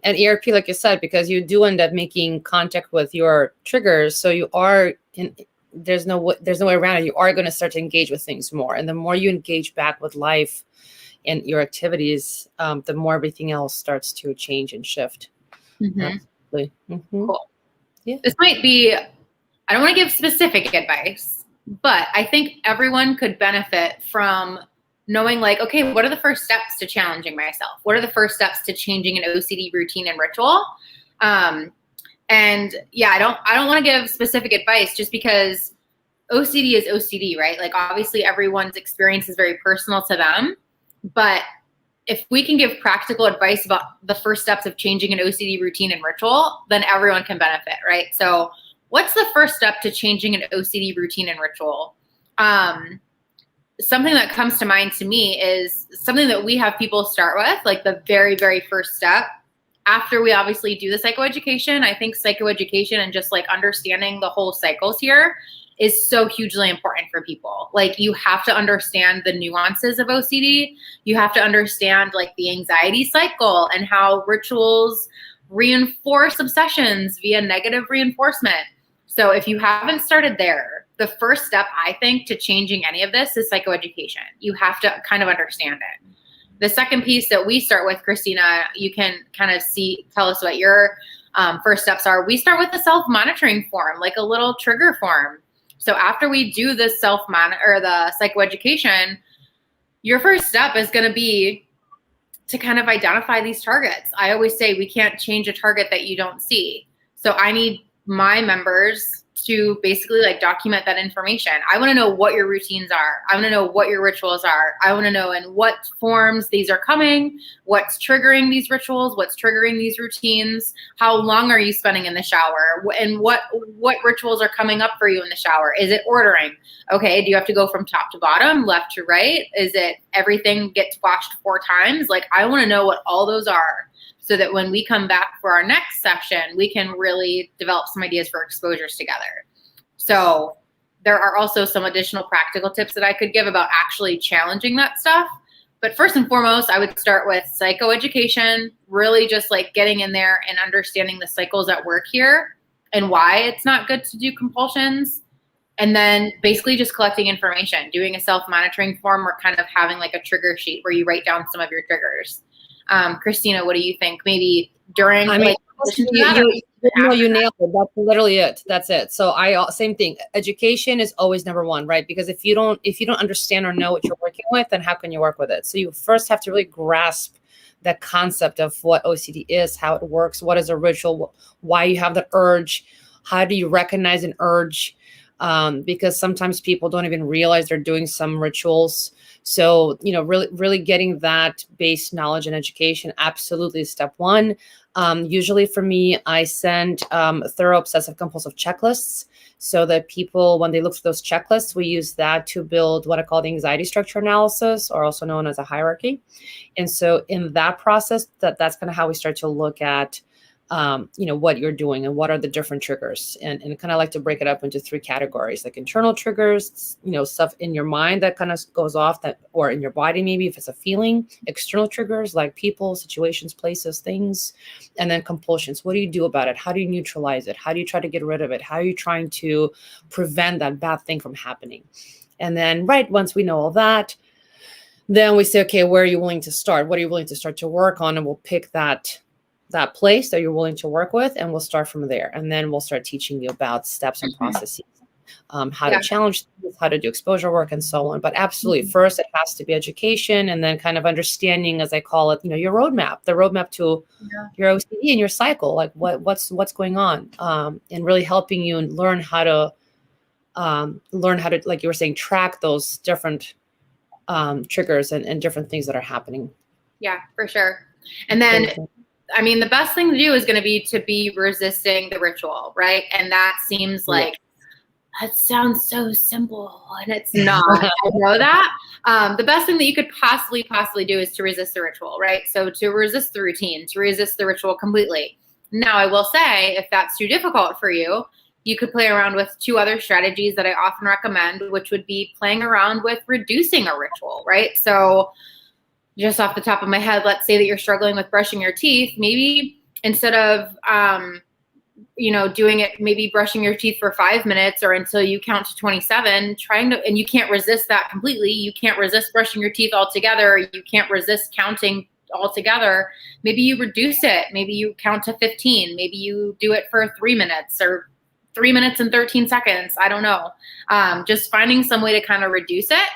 And ERP, like you said, because you do end up making contact with your triggers, so you are in. There's no way around it. You are going to start to engage with things more, and the more you engage back with life and your activities, the more everything else starts to change and shift. Absolutely. Cool. Yeah. This might be. I don't want to give specific advice, but I think everyone could benefit from knowing, like, okay, what are the first steps to challenging myself? What are the first steps to changing an OCD routine and ritual? And yeah, I don't want to give specific advice just because OCD is OCD, right? Like obviously everyone's experience is very personal to them, but if we can give practical advice about the first steps of changing an OCD routine and ritual, then everyone can benefit, right? So what's the first step to changing an OCD routine and ritual? Something that comes to mind to me is something that we have people start with, like the very, very first step. After we obviously do the psychoeducation, I think psychoeducation and just like understanding the whole cycles here is so hugely important for people. Like you have to understand the nuances of OCD. You have to understand like the anxiety cycle and how rituals reinforce obsessions via negative reinforcement. So if you haven't started there, the first step I think to changing any of this is psychoeducation. You have to kind of understand it. The second piece that we start with, Kristina, you can kind of tell us what your first steps are. We start with a self-monitoring form, like a little trigger form. So after we do the the psychoeducation, your first step is going to be to kind of identify these targets. I always say we can't change a target that you don't see. So I need my members to basically like document that information. I want to know what your routines are. I want to know what your rituals are. I want to know in what forms these are coming, what's triggering these rituals, what's triggering these routines, how long are you spending in the shower, and what rituals are coming up for you in the shower. Is it ordering? Okay, do you have to go from top to bottom, left to right? Is it everything gets washed 4 times? Like I want to know what all those are, so that when we come back for our next session, we can really develop some ideas for exposures together. So there are also some additional practical tips that I could give about actually challenging that stuff. But first and foremost, I would start with psychoeducation, really just like getting in there and understanding the cycles at work here and why it's not good to do compulsions. And then basically just collecting information, doing a self-monitoring form, or kind of having like a trigger sheet where you write down some of your triggers. Kristina, what do you think? Maybe during, I mean, you nailed it. That's literally it. That's it. So same thing. Education is always number one, right? Because if you don't understand or know what you're working with, then how can you work with it? So you first have to really grasp the concept of what OCD is, how it works, what is a ritual, why you have the urge, how do you recognize an urge? Because sometimes people don't even realize they're doing some rituals. So, really getting that base knowledge and education, absolutely step one. Usually for me, I send thorough obsessive compulsive checklists so that people, when they look for those checklists, we use that to build what I call the anxiety structure analysis, or also known as a hierarchy. And so in that process, that's kind of how we start to look at what you're doing and what are the different triggers, and kind of like to break it up into 3 categories, like internal triggers, stuff in your mind that kind of goes off, that, or in your body, maybe if it's a feeling, external triggers like people, situations, places, things, and then compulsions. What do you do about it? How do you neutralize it? How do you try to get rid of it? How are you trying to prevent that bad thing from happening? And then, once we know all that, then we say, okay, where are you willing to start? What are you willing to start to work on? And we'll pick that place that you're willing to work with, and we'll start from there. And then we'll start teaching you about steps and processes, how to challenge things, how to do exposure work, and so on. But absolutely, first it has to be education, and then kind of understanding, as I call it, your roadmap, the roadmap to your OCD and your cycle, like what's going on, and really helping you learn how to, like you were saying, track those different triggers and different things that are happening. Yeah, for sure. And then, I mean, the best thing to do is going to be resisting the ritual, right? And that seems like, that sounds so simple, and it's not. I know that. The best thing that you could possibly do is to resist the ritual, right? So to resist the routine, to resist the ritual completely. Now, I will say, if that's too difficult for you, you could play around with 2 other strategies that I often recommend, which would be playing around with reducing a ritual, right? So just off the top of my head, let's say that you're struggling with brushing your teeth. Maybe instead of, doing it, maybe brushing your teeth for 5 minutes or until you count to 27, and you can't resist that completely. You can't resist brushing your teeth altogether. You can't resist counting altogether. Maybe you reduce it. Maybe you count to 15. Maybe you do it for 3 minutes or 3 minutes and 13 seconds. I don't know. Just finding some way to kind of reduce it.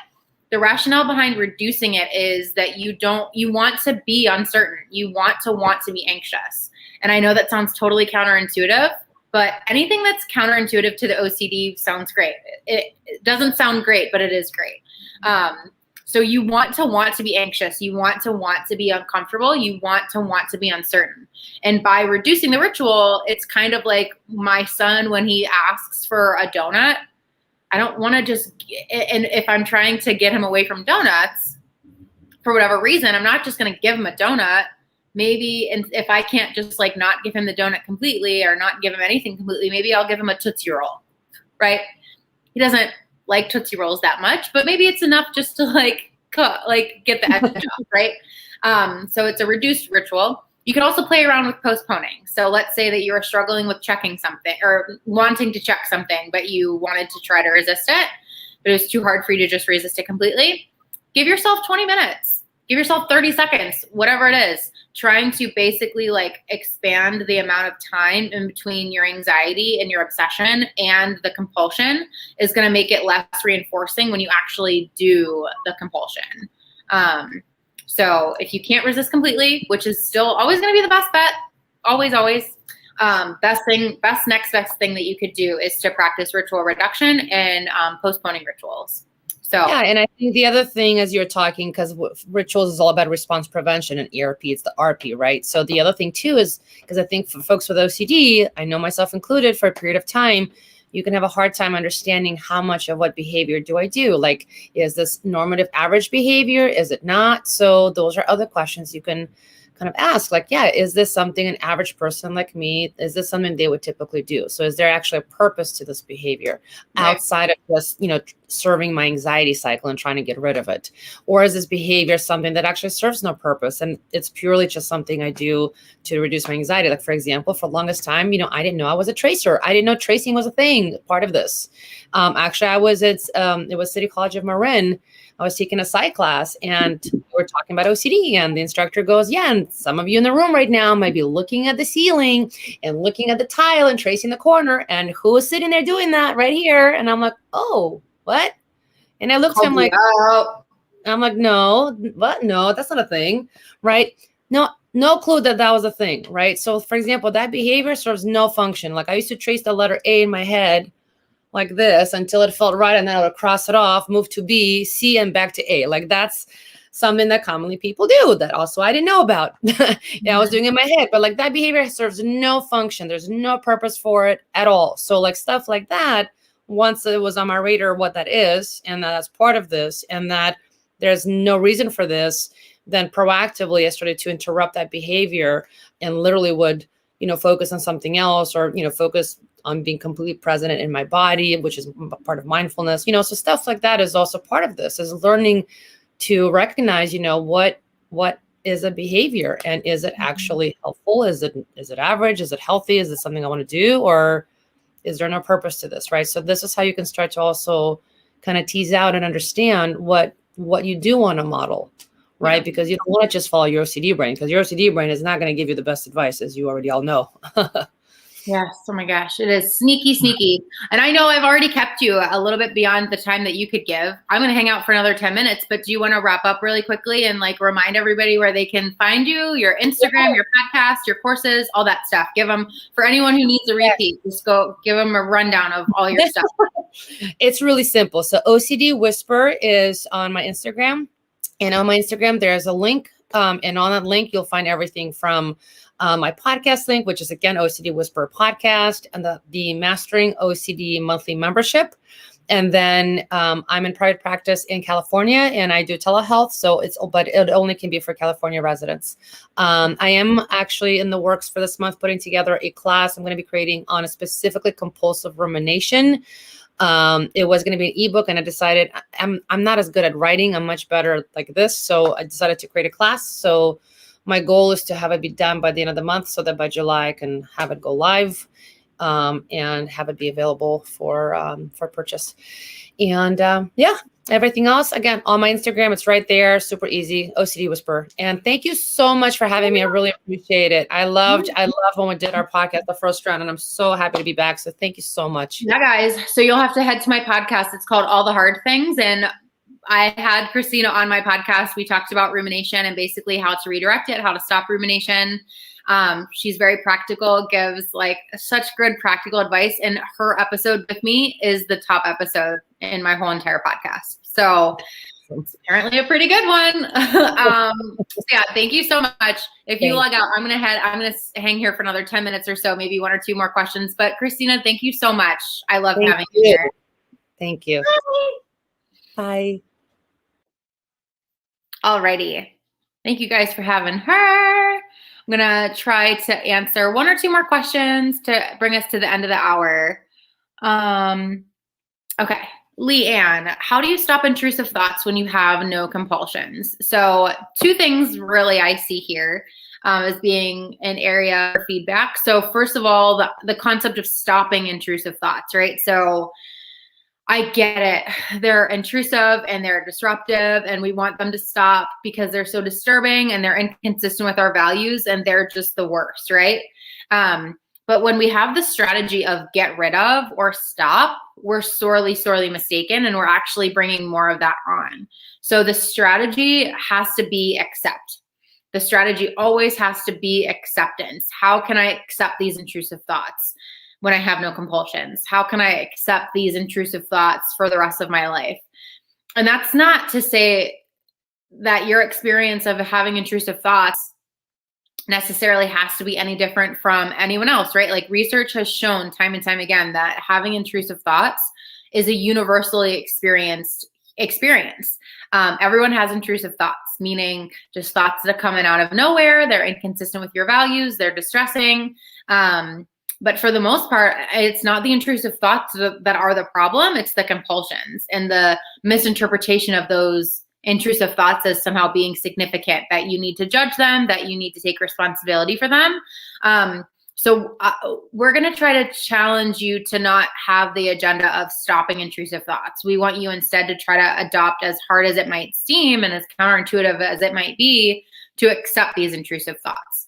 The rationale behind reducing it is that you want to be uncertain. You want to be anxious. And I know that sounds totally counterintuitive, but anything that's counterintuitive to the OCD sounds great. It doesn't sound great, but it is great. So you want to be anxious. You want to be uncomfortable. You want to be uncertain. And by reducing the ritual, it's kind of like my son when he asks for a donut. I don't want to and if I'm trying to get him away from donuts for whatever reason, I'm not just going to give him a donut. Maybe, and if I can't just like not give him the donut completely or not give him anything completely, maybe I'll give him a Tootsie Roll, right? He doesn't like Tootsie Rolls that much, but maybe it's enough just to get the edge off, right? So it's a reduced ritual. You can also play around with postponing. So let's say that you're struggling with checking something or wanting to check something, but you wanted to try to resist it, but it was too hard for you to just resist it completely. Give yourself 20 minutes. Give yourself 30 seconds, whatever it is, trying to basically expand the amount of time in between your anxiety and your obsession and the compulsion is going to make it less reinforcing when you actually do the compulsion. So if you can't resist completely, which is still always going to be the best bet, always, next best thing that you could do is to practice ritual reduction and postponing rituals. So yeah, and I think the other thing as you're talking, because rituals is all about response prevention, and ERP, it's the RP, right? So the other thing too is, because I think for folks with OCD, I know myself included, for a period of time, you can have a hard time understanding how much of what behavior do I do? Like, is this normative average behavior? Is it not? So those are other questions you can kind of ask, like, yeah, is this something an average person like me, is this something they would typically do? So is there actually a purpose to this behavior outside of just, serving my anxiety cycle and trying to get rid of it? Or is this behavior something that actually serves no purpose and it's purely just something I do to reduce my anxiety? Like, for example, for the longest time, I didn't know I was a tracer. I didn't know tracing was a thing, part of this. Actually, I was at, it was City College of Marin. I was taking a psych class and we're talking about OCD, and the instructor goes, yeah, and some of you in the room right now might be looking at the ceiling and looking at the tile and tracing the corner, and who is sitting there doing that right here? And I'm like, oh, what? And I looked at him like, I'm like, no, what? No, that's not a thing, right? No clue that was a thing, right? So for example, that behavior serves no function. Like, I used to trace the letter A in my head like this until it felt right, and then I would cross it off, move to B, C, and back to A. Like, that's something that commonly people do that also I didn't know about. I was doing it in my head, but like, that behavior serves no function. There's no purpose for it at all. So like, stuff like that, once it was on my radar what that is, and that's part of this, and that there's no reason for this, then proactively I started to interrupt that behavior and literally would, focus on something else, or, focus on being completely present in my body, which is part of mindfulness, so stuff like that is also part of this, is learning to recognize, what is a behavior, and is it actually helpful? Is it average? Is it healthy? Is it something I want to do? Or is there no purpose to this, right? So this is how you can start to also kind of tease out and understand what you do want to model, right? Because you don't want to just follow your OCD brain, because your OCD brain is not going to give you the best advice, as you already all know. Yes. Oh my gosh. It is sneaky. And I know I've already kept you a little bit beyond the time that you could give. I'm going to hang out for another 10 minutes, but do you want to wrap up really quickly and like remind everybody where they can find you, your Instagram, your podcast, your courses, all that stuff? Give them, for anyone who needs a repeat, just go give them a rundown of all your stuff. It's really simple. So OCD Whisper is on my Instagram, and on my Instagram, there's a link. And on that link, you'll find everything from my podcast link, which is again, OCD Whisper podcast, and the Mastering OCD monthly membership. And then I'm in private practice in California, and I do telehealth. But it only can be for California residents. I am actually in the works for this month, putting together a class I'm going to be creating on a specifically compulsive rumination. It was going to be an ebook, and I decided I'm not as good at writing. I'm much better like this. So I decided to create a class. So my goal is to have it be done by the end of the month, so that by July I can have it go live, and have it be available for purchase. And everything else, again, on my Instagram, it's right there. Super easy, OCD Whisper. And thank you so much for having me. I really appreciate it. I loved when we did our podcast, the first round, and I'm so happy to be back. So thank you so much. Yeah, guys. So you'll have to head to my podcast. It's called All the Hard Things. And I had Kristina on my podcast. We talked about rumination and basically how to redirect it, how to stop rumination. She's very practical, gives like such good practical advice. And her episode with me is the top episode in my whole entire podcast. So it's apparently a pretty good one. Yeah, thank you so much. If you log out, I'm going to hang here for another 10 minutes or so, maybe one or two more questions. But Kristina, thank you so much. I love having you here. Thank you. Bye. Alrighty. Thank you guys for having her. I'm going to try to answer one or two more questions to bring us to the end of the hour. Okay. Leanne, how do you stop intrusive thoughts when you have no compulsions? So two things really I see here as being an area for feedback. So first of all, the concept of stopping intrusive thoughts, right? So I get it. They're intrusive and they're disruptive, and we want them to stop because they're so disturbing and they're inconsistent with our values, and they're just the worst, right? But when we have the strategy of get rid of or stop, we're sorely, sorely mistaken, and we're actually bringing more of that on. So the strategy has to be accept. The strategy always has to be acceptance. How can I accept these intrusive thoughts when I have no compulsions? How can I accept these intrusive thoughts for the rest of my life? And that's not to say that your experience of having intrusive thoughts necessarily has to be any different from anyone else, right? Like research has shown time and time again that having intrusive thoughts is a universally experienced experience. Everyone has intrusive thoughts, meaning just thoughts that are coming out of nowhere. They're inconsistent with your values. They're distressing. But for the most part, it's not the intrusive thoughts that are the problem. It's the compulsions and the misinterpretation of those intrusive thoughts as somehow being significant, that you need to judge them, that you need to take responsibility for them. So we're going to try to challenge you to not have the agenda of stopping intrusive thoughts. We want you instead to try to adopt, as hard as it might seem and as counterintuitive as it might be, to accept these intrusive thoughts.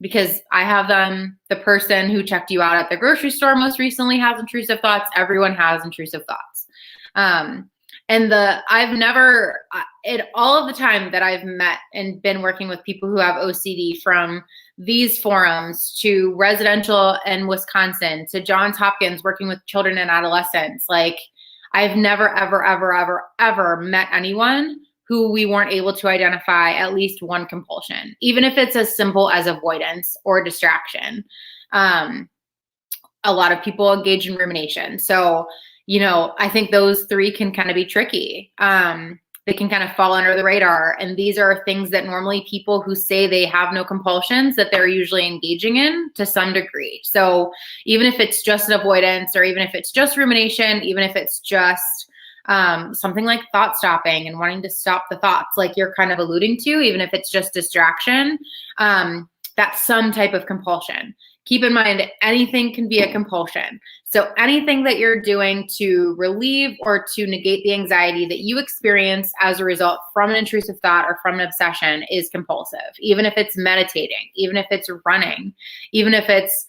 Because I have them, the person who checked you out at the grocery store most recently has intrusive thoughts. Everyone has intrusive thoughts. I've never, all of the time that I've met and been working with people who have OCD, from these forums to residential in Wisconsin to Johns Hopkins working with children and adolescents, like I've never, ever, ever, ever, ever met anyone who we weren't able to identify at least one compulsion, even if it's as simple as avoidance or distraction. A lot of people engage in rumination. So, I think those three can kind of be tricky. They can kind of fall under the radar. And these are things that normally people who say they have no compulsions, that they're usually engaging in to some degree. So even if it's just an avoidance, or even if it's just rumination, even if it's just something like thought stopping and wanting to stop the thoughts, like you're kind of alluding to, even if it's just distraction, that's some type of compulsion. Keep in mind, anything can be a compulsion. So anything that you're doing to relieve or to negate the anxiety that you experience as a result from an intrusive thought or from an obsession is compulsive. Even if it's meditating, even if it's running, even if it's,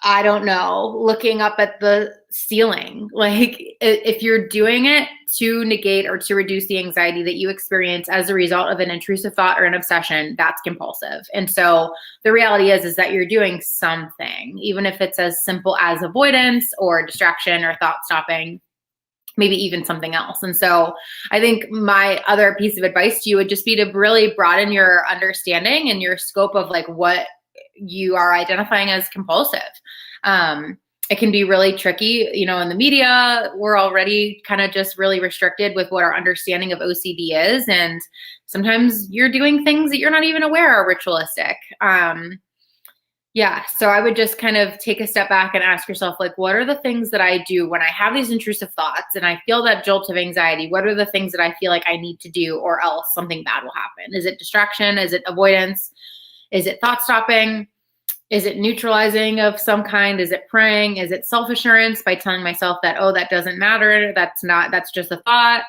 I don't know, looking up at the ceiling. Like if you're doing it to negate or to reduce the anxiety that you experience as a result of an intrusive thought or an obsession, that's compulsive. And so the reality is that you're doing something, even if it's as simple as avoidance or distraction or thought stopping, maybe even something else. And so I think my other piece of advice to you would just be to really broaden your understanding and your scope of like what you are identifying as compulsive. It can be really tricky, in the media, we're already kind of just really restricted with what our understanding of OCD is. And sometimes you're doing things that you're not even aware are ritualistic. So I would just kind of take a step back and ask yourself, like, what are the things that I do when I have these intrusive thoughts and I feel that jolt of anxiety? What are the things that I feel like I need to do, or else something bad will happen? Is it distraction? Is it avoidance? Is it thought stopping? Is it neutralizing of some kind? Is it praying? Is it self-assurance by telling myself that, oh, that doesn't matter. That's just a thought.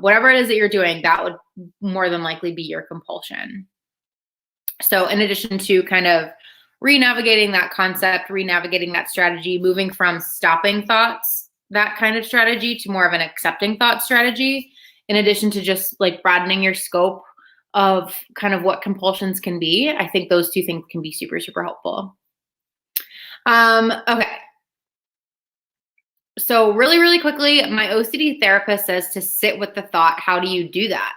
Whatever it is that you're doing, that would more than likely be your compulsion. So in addition to kind of re-navigating that concept, re-navigating that strategy, moving from stopping thoughts, that kind of strategy, to more of an accepting thought strategy, in addition to just like broadening your scope of kind of what compulsions can be, I think those two things can be super, super helpful. Okay. So really, really quickly, my OCD therapist says to sit with the thought. How do you do that?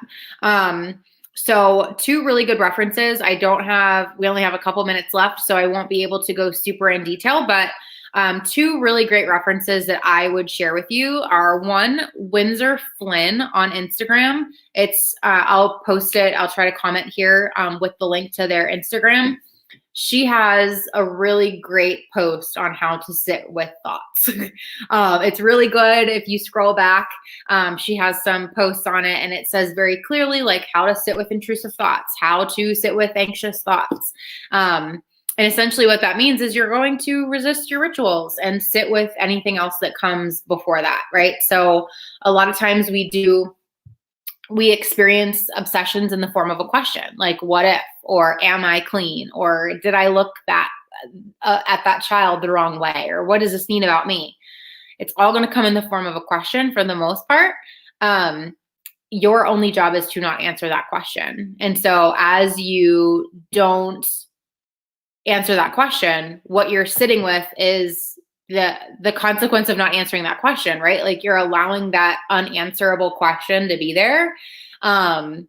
So two really good references. We only have a couple minutes left, so I won't be able to go super in detail, but two really great references that I would share with you are, one, Windsor Flynn on Instagram. I'll post it. I'll try to comment here with the link to their Instagram. She has a really great post on how to sit with thoughts. It's really good. If you scroll back, she has some posts on it, and it says very clearly like how to sit with intrusive thoughts, how to sit with anxious thoughts. And essentially what that means is you're going to resist your rituals and sit with anything else that comes before that, right? So a lot of times we experience obsessions in the form of a question, like what if, or am I clean, or did I look at that child the wrong way, or what does this mean about me? It's all going to come in the form of a question for the most part. Your only job is to not answer that question. And so as you don't answer that question, what you're sitting with is the consequence of not answering that question, right? Like you're allowing that unanswerable question to be there. And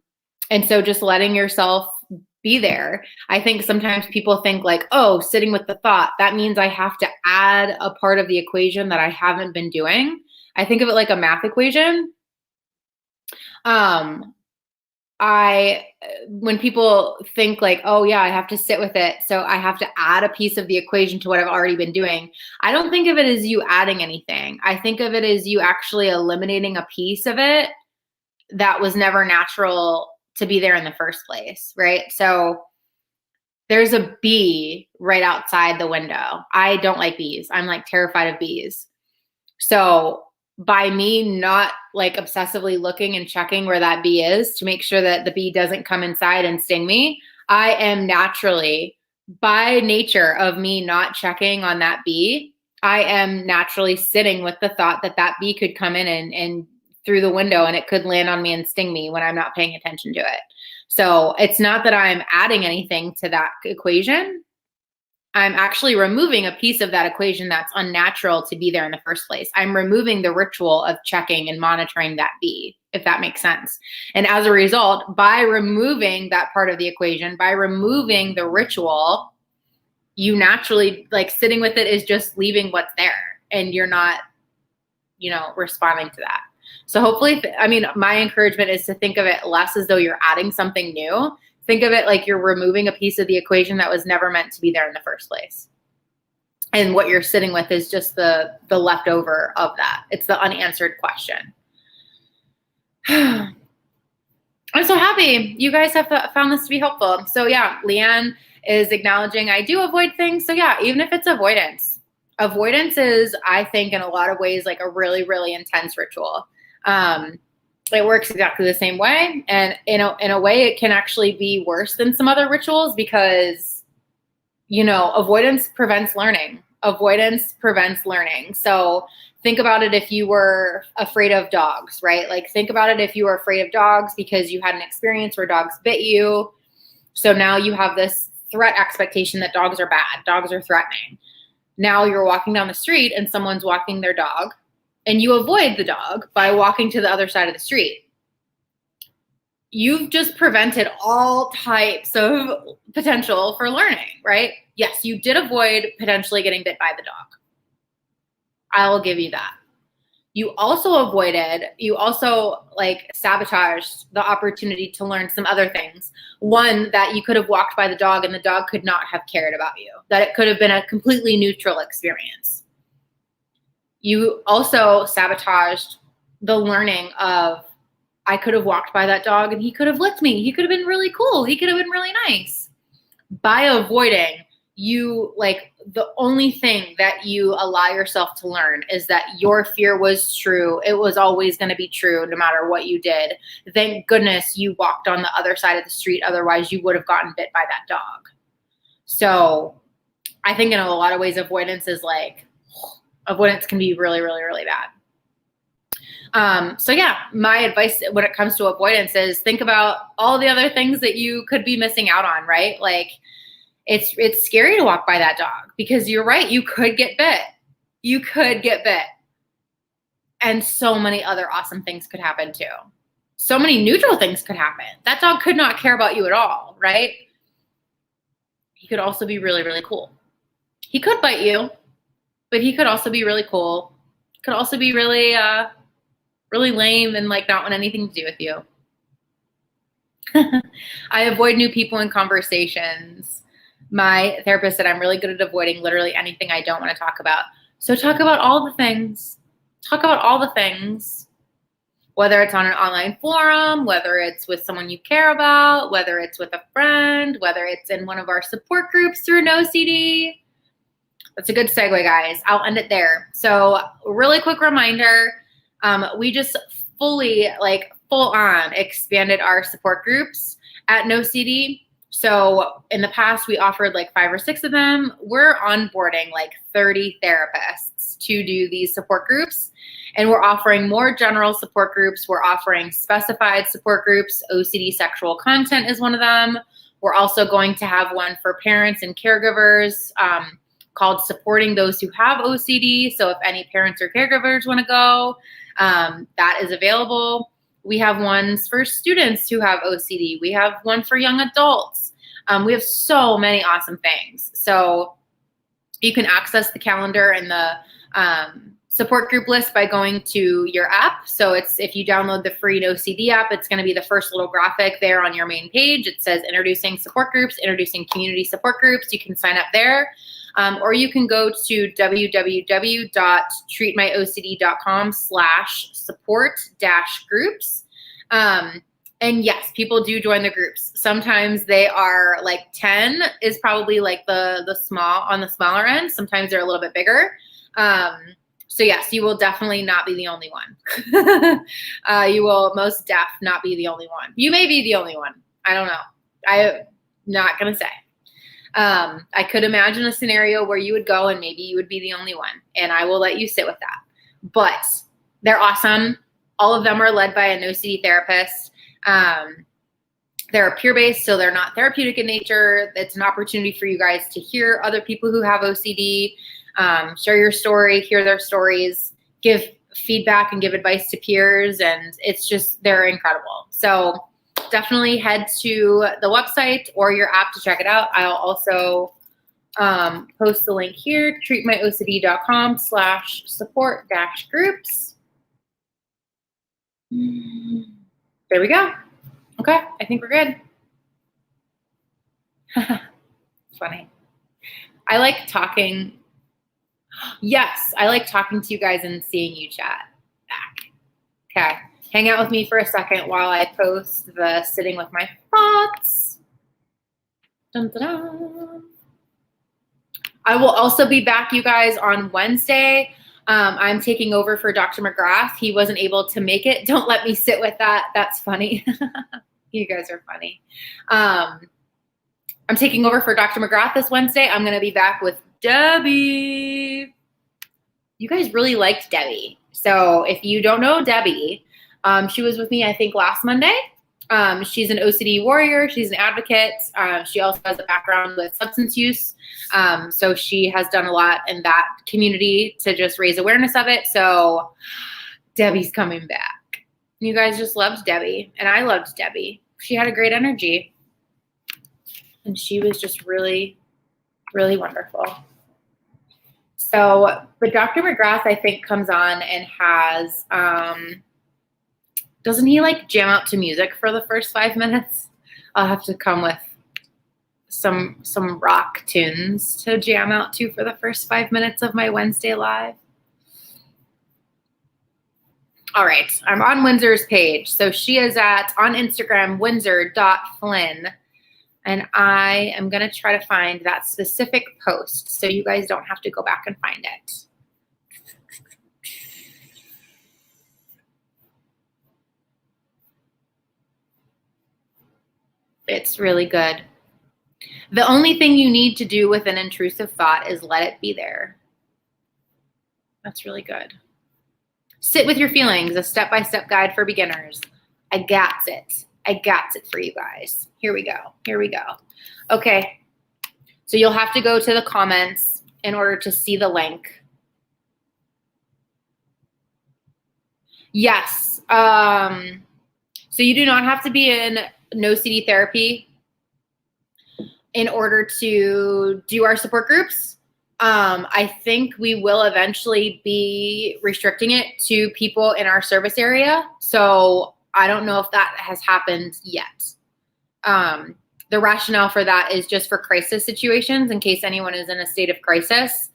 so just letting yourself be there. I think sometimes people think like, oh, sitting with the thought, that means I have to add a part of the equation that I haven't been doing. I think of it like a math equation. When people think like, oh yeah, I have to sit with it, so I have to add a piece of the equation to what I've already been doing. I don't think of it as you adding anything. I think of it as you actually eliminating a piece of it that was never natural to be there in the first place, right? So there's a bee right outside the window. I don't like bees. I'm like terrified of bees. So by me not like obsessively looking and checking where that bee is to make sure that the bee doesn't come inside and sting me, I am naturally, by nature of me not checking on that bee, I am naturally sitting with the thought that that bee could come in and through the window and it could land on me and sting me when I'm not paying attention to it. So it's not that I'm adding anything to that equation. I'm actually removing a piece of that equation that's unnatural to be there in the first place. I'm removing the ritual of checking and monitoring that bee, if that makes sense. And as a result, by removing that part of the equation, by removing the ritual, you naturally, like, sitting with it is just leaving what's there and you're not, responding to that. So hopefully, my encouragement is to think of it less as though you're adding something new. Think of it like you're removing a piece of the equation that was never meant to be there in the first place. And what you're sitting with is just the leftover of that. It's the unanswered question. I'm so happy you guys have found this to be helpful. So yeah, Leanne is acknowledging I do avoid things. So yeah, even if it's avoidance is, I think, in a lot of ways, like a really, really intense ritual. It works exactly the same way. And in a way, it can actually be worse than some other rituals because, avoidance prevents learning. So think about it if you were afraid of dogs, right? Like think about it if you were afraid of dogs because you had an experience where dogs bit you. So now you have this threat expectation that dogs are bad. Dogs are threatening. Now you're walking down the street and someone's walking their dog. And you avoid the dog by walking to the other side of the street. You've just prevented all types of potential for learning, right? Yes, you did avoid potentially getting bit by the dog. I will give you that. You also sabotaged the opportunity to learn some other things. One, that you could have walked by the dog and the dog could not have cared about you, that it could have been a completely neutral experience. You also sabotaged the learning of, I could have walked by that dog and he could have licked me. He could have been really cool. He could have been really nice. By avoiding, the only thing that you allow yourself to learn is that your fear was true. It was always going to be true no matter what you did. Thank goodness you walked on the other side of the street. Otherwise, you would have gotten bit by that dog. So I think in a lot of ways, avoidance can be really, really, really bad. So yeah, my advice when it comes to avoidance is think about all the other things that you could be missing out on, right? Like it's scary to walk by that dog because you're right. You could get bit. And so many other awesome things could happen too. So many neutral things could happen. That dog could not care about you at all, right? He could also be really, really cool. He could bite you, but he could also be really cool. Could also be really, really lame and like not want anything to do with you. I avoid new people and conversations. My therapist said I'm really good at avoiding literally anything I don't want to talk about. So talk about all the things. Whether it's on an online forum, whether it's with someone you care about, whether it's with a friend, whether it's in one of our support groups through an OCD. That's a good segue, guys. I'll end it there. So really quick reminder, we just full on expanded our support groups at NoCD. So in the past, we offered 5 or 6 of them. We're onboarding 30 therapists to do these support groups. And we're offering more general support groups. We're offering specified support groups. OCD sexual content is one of them. We're also going to have one for parents and caregivers called Supporting Those Who Have OCD. So if any parents or caregivers want to go, that is available. We have ones for students who have OCD. We have one for young adults. We have so many awesome things. So you can access the calendar in the support group list by going to your app. So it's, if you download the free OCD app, it's going to be the first little graphic there on your main page. It says introducing support groups, introducing community support groups. You can sign up there. Or you can go to www.treatmyocd.com/support-groups. And yes, people do join the groups. Sometimes they are like 10 is probably like the small, on the smaller end. Sometimes they're a little bit bigger. So yes, you will definitely not be the only one. You will most def not be the only one. You may be the only one. I don't know. I'm not going to say. I could imagine a scenario where you would go and maybe you would be the only one, and I will let you sit with that. But they're awesome. All of them are led by an OCD therapist. They're peer-based, so they're not therapeutic in nature. It's an opportunity for you guys to hear other people who have OCD, share your story, hear their stories, give feedback and give advice to peers, and it's just, they're incredible. So definitely head to the website or your app to check it out. I'll also post the link here, treatmyocd.com/support-groups. There we go. Okay, I think we're good. Funny. I like talking. Yes, I like talking to you guys and seeing you chat back. Okay, hang out with me for a second while I post the sitting with my thoughts. Dun, dun, dun. I will also be back, you guys, on Wednesday. I'm taking over for Dr. McGrath. He wasn't able to make it. Don't let me sit with that. That's funny. You guys are funny. I'm taking over for Dr. McGrath this Wednesday. I'm going to be back with Debbie. You guys really liked Debbie. So if you don't know Debbie, she was with me, I think, last Monday. She's an OCD warrior. She's an advocate. She also has a background with substance use. So she has done a lot in that community to just raise awareness of it. So Debbie's coming back. You guys just loved Debbie, and I loved Debbie. She had a great energy, and she was just really, really wonderful. So, but Dr. McGrath, I think, comes on and has, doesn't he like jam out to music for the first 5 minutes? I'll have to come with some rock tunes to jam out to for the first 5 minutes of my Wednesday live. All right, I'm on Windsor's page. So she is on Instagram, windsor.flynn. And I am going to try to find that specific post so you guys don't have to go back and find it. It's really good. The only thing you need to do with an intrusive thought is let it be there. That's really good. Sit with your feelings, a step-by-step guide for beginners. I got it. I got it for you guys. Here we go. Here we go. Okay. So you'll have to go to the comments in order to see the link. Yes. So you do not have to be in OCD therapy in order to do our support groups. I think we will eventually be restricting it to people in our service area. So I don't know if that has happened yet. The rationale for that is just for crisis situations. In case anyone is in a state of crisis,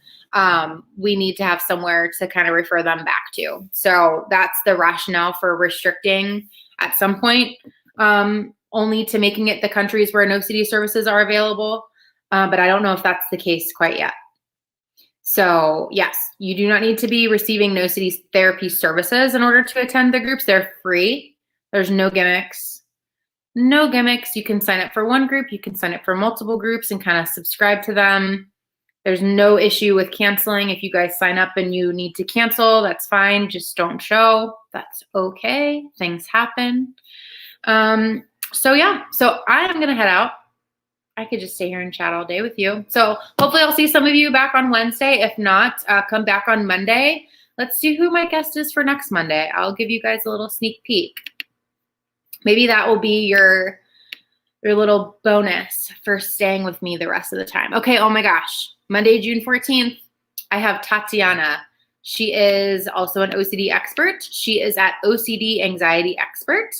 we need to have somewhere to kind of refer them back to. So that's the rationale for restricting at some point, only to making it the countries where OCD services are available. But I don't know if that's the case quite yet. So yes, you do not need to be receiving OCD therapy services in order to attend the groups. They're free. There's no gimmicks. No gimmicks. You can sign up for one group. You can sign up for multiple groups and kind of subscribe to them. There's no issue with canceling. If you guys sign up and you need to cancel, that's fine. Just don't show. That's okay. Things happen. So yeah, so I am going to head out. I could just stay here and chat all day with you. So hopefully I'll see some of you back on Wednesday. If not, come back on Monday. Let's see who my guest is for next Monday. I'll give you guys a little sneak peek. Maybe that will be your little bonus for staying with me the rest of the time. Okay, oh my gosh. Monday, June 14th, I have Tatiana. She is also an OCD expert. She is at OCD Anxiety Expert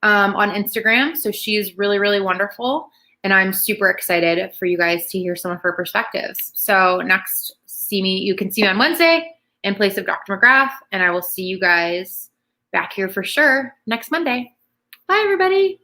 on Instagram. So she's really, really wonderful. And I'm super excited for you guys to hear some of her perspectives. So next, you can see me on Wednesday in place of Dr. McGrath. And I will see you guys back here for sure next Monday. Bye, everybody.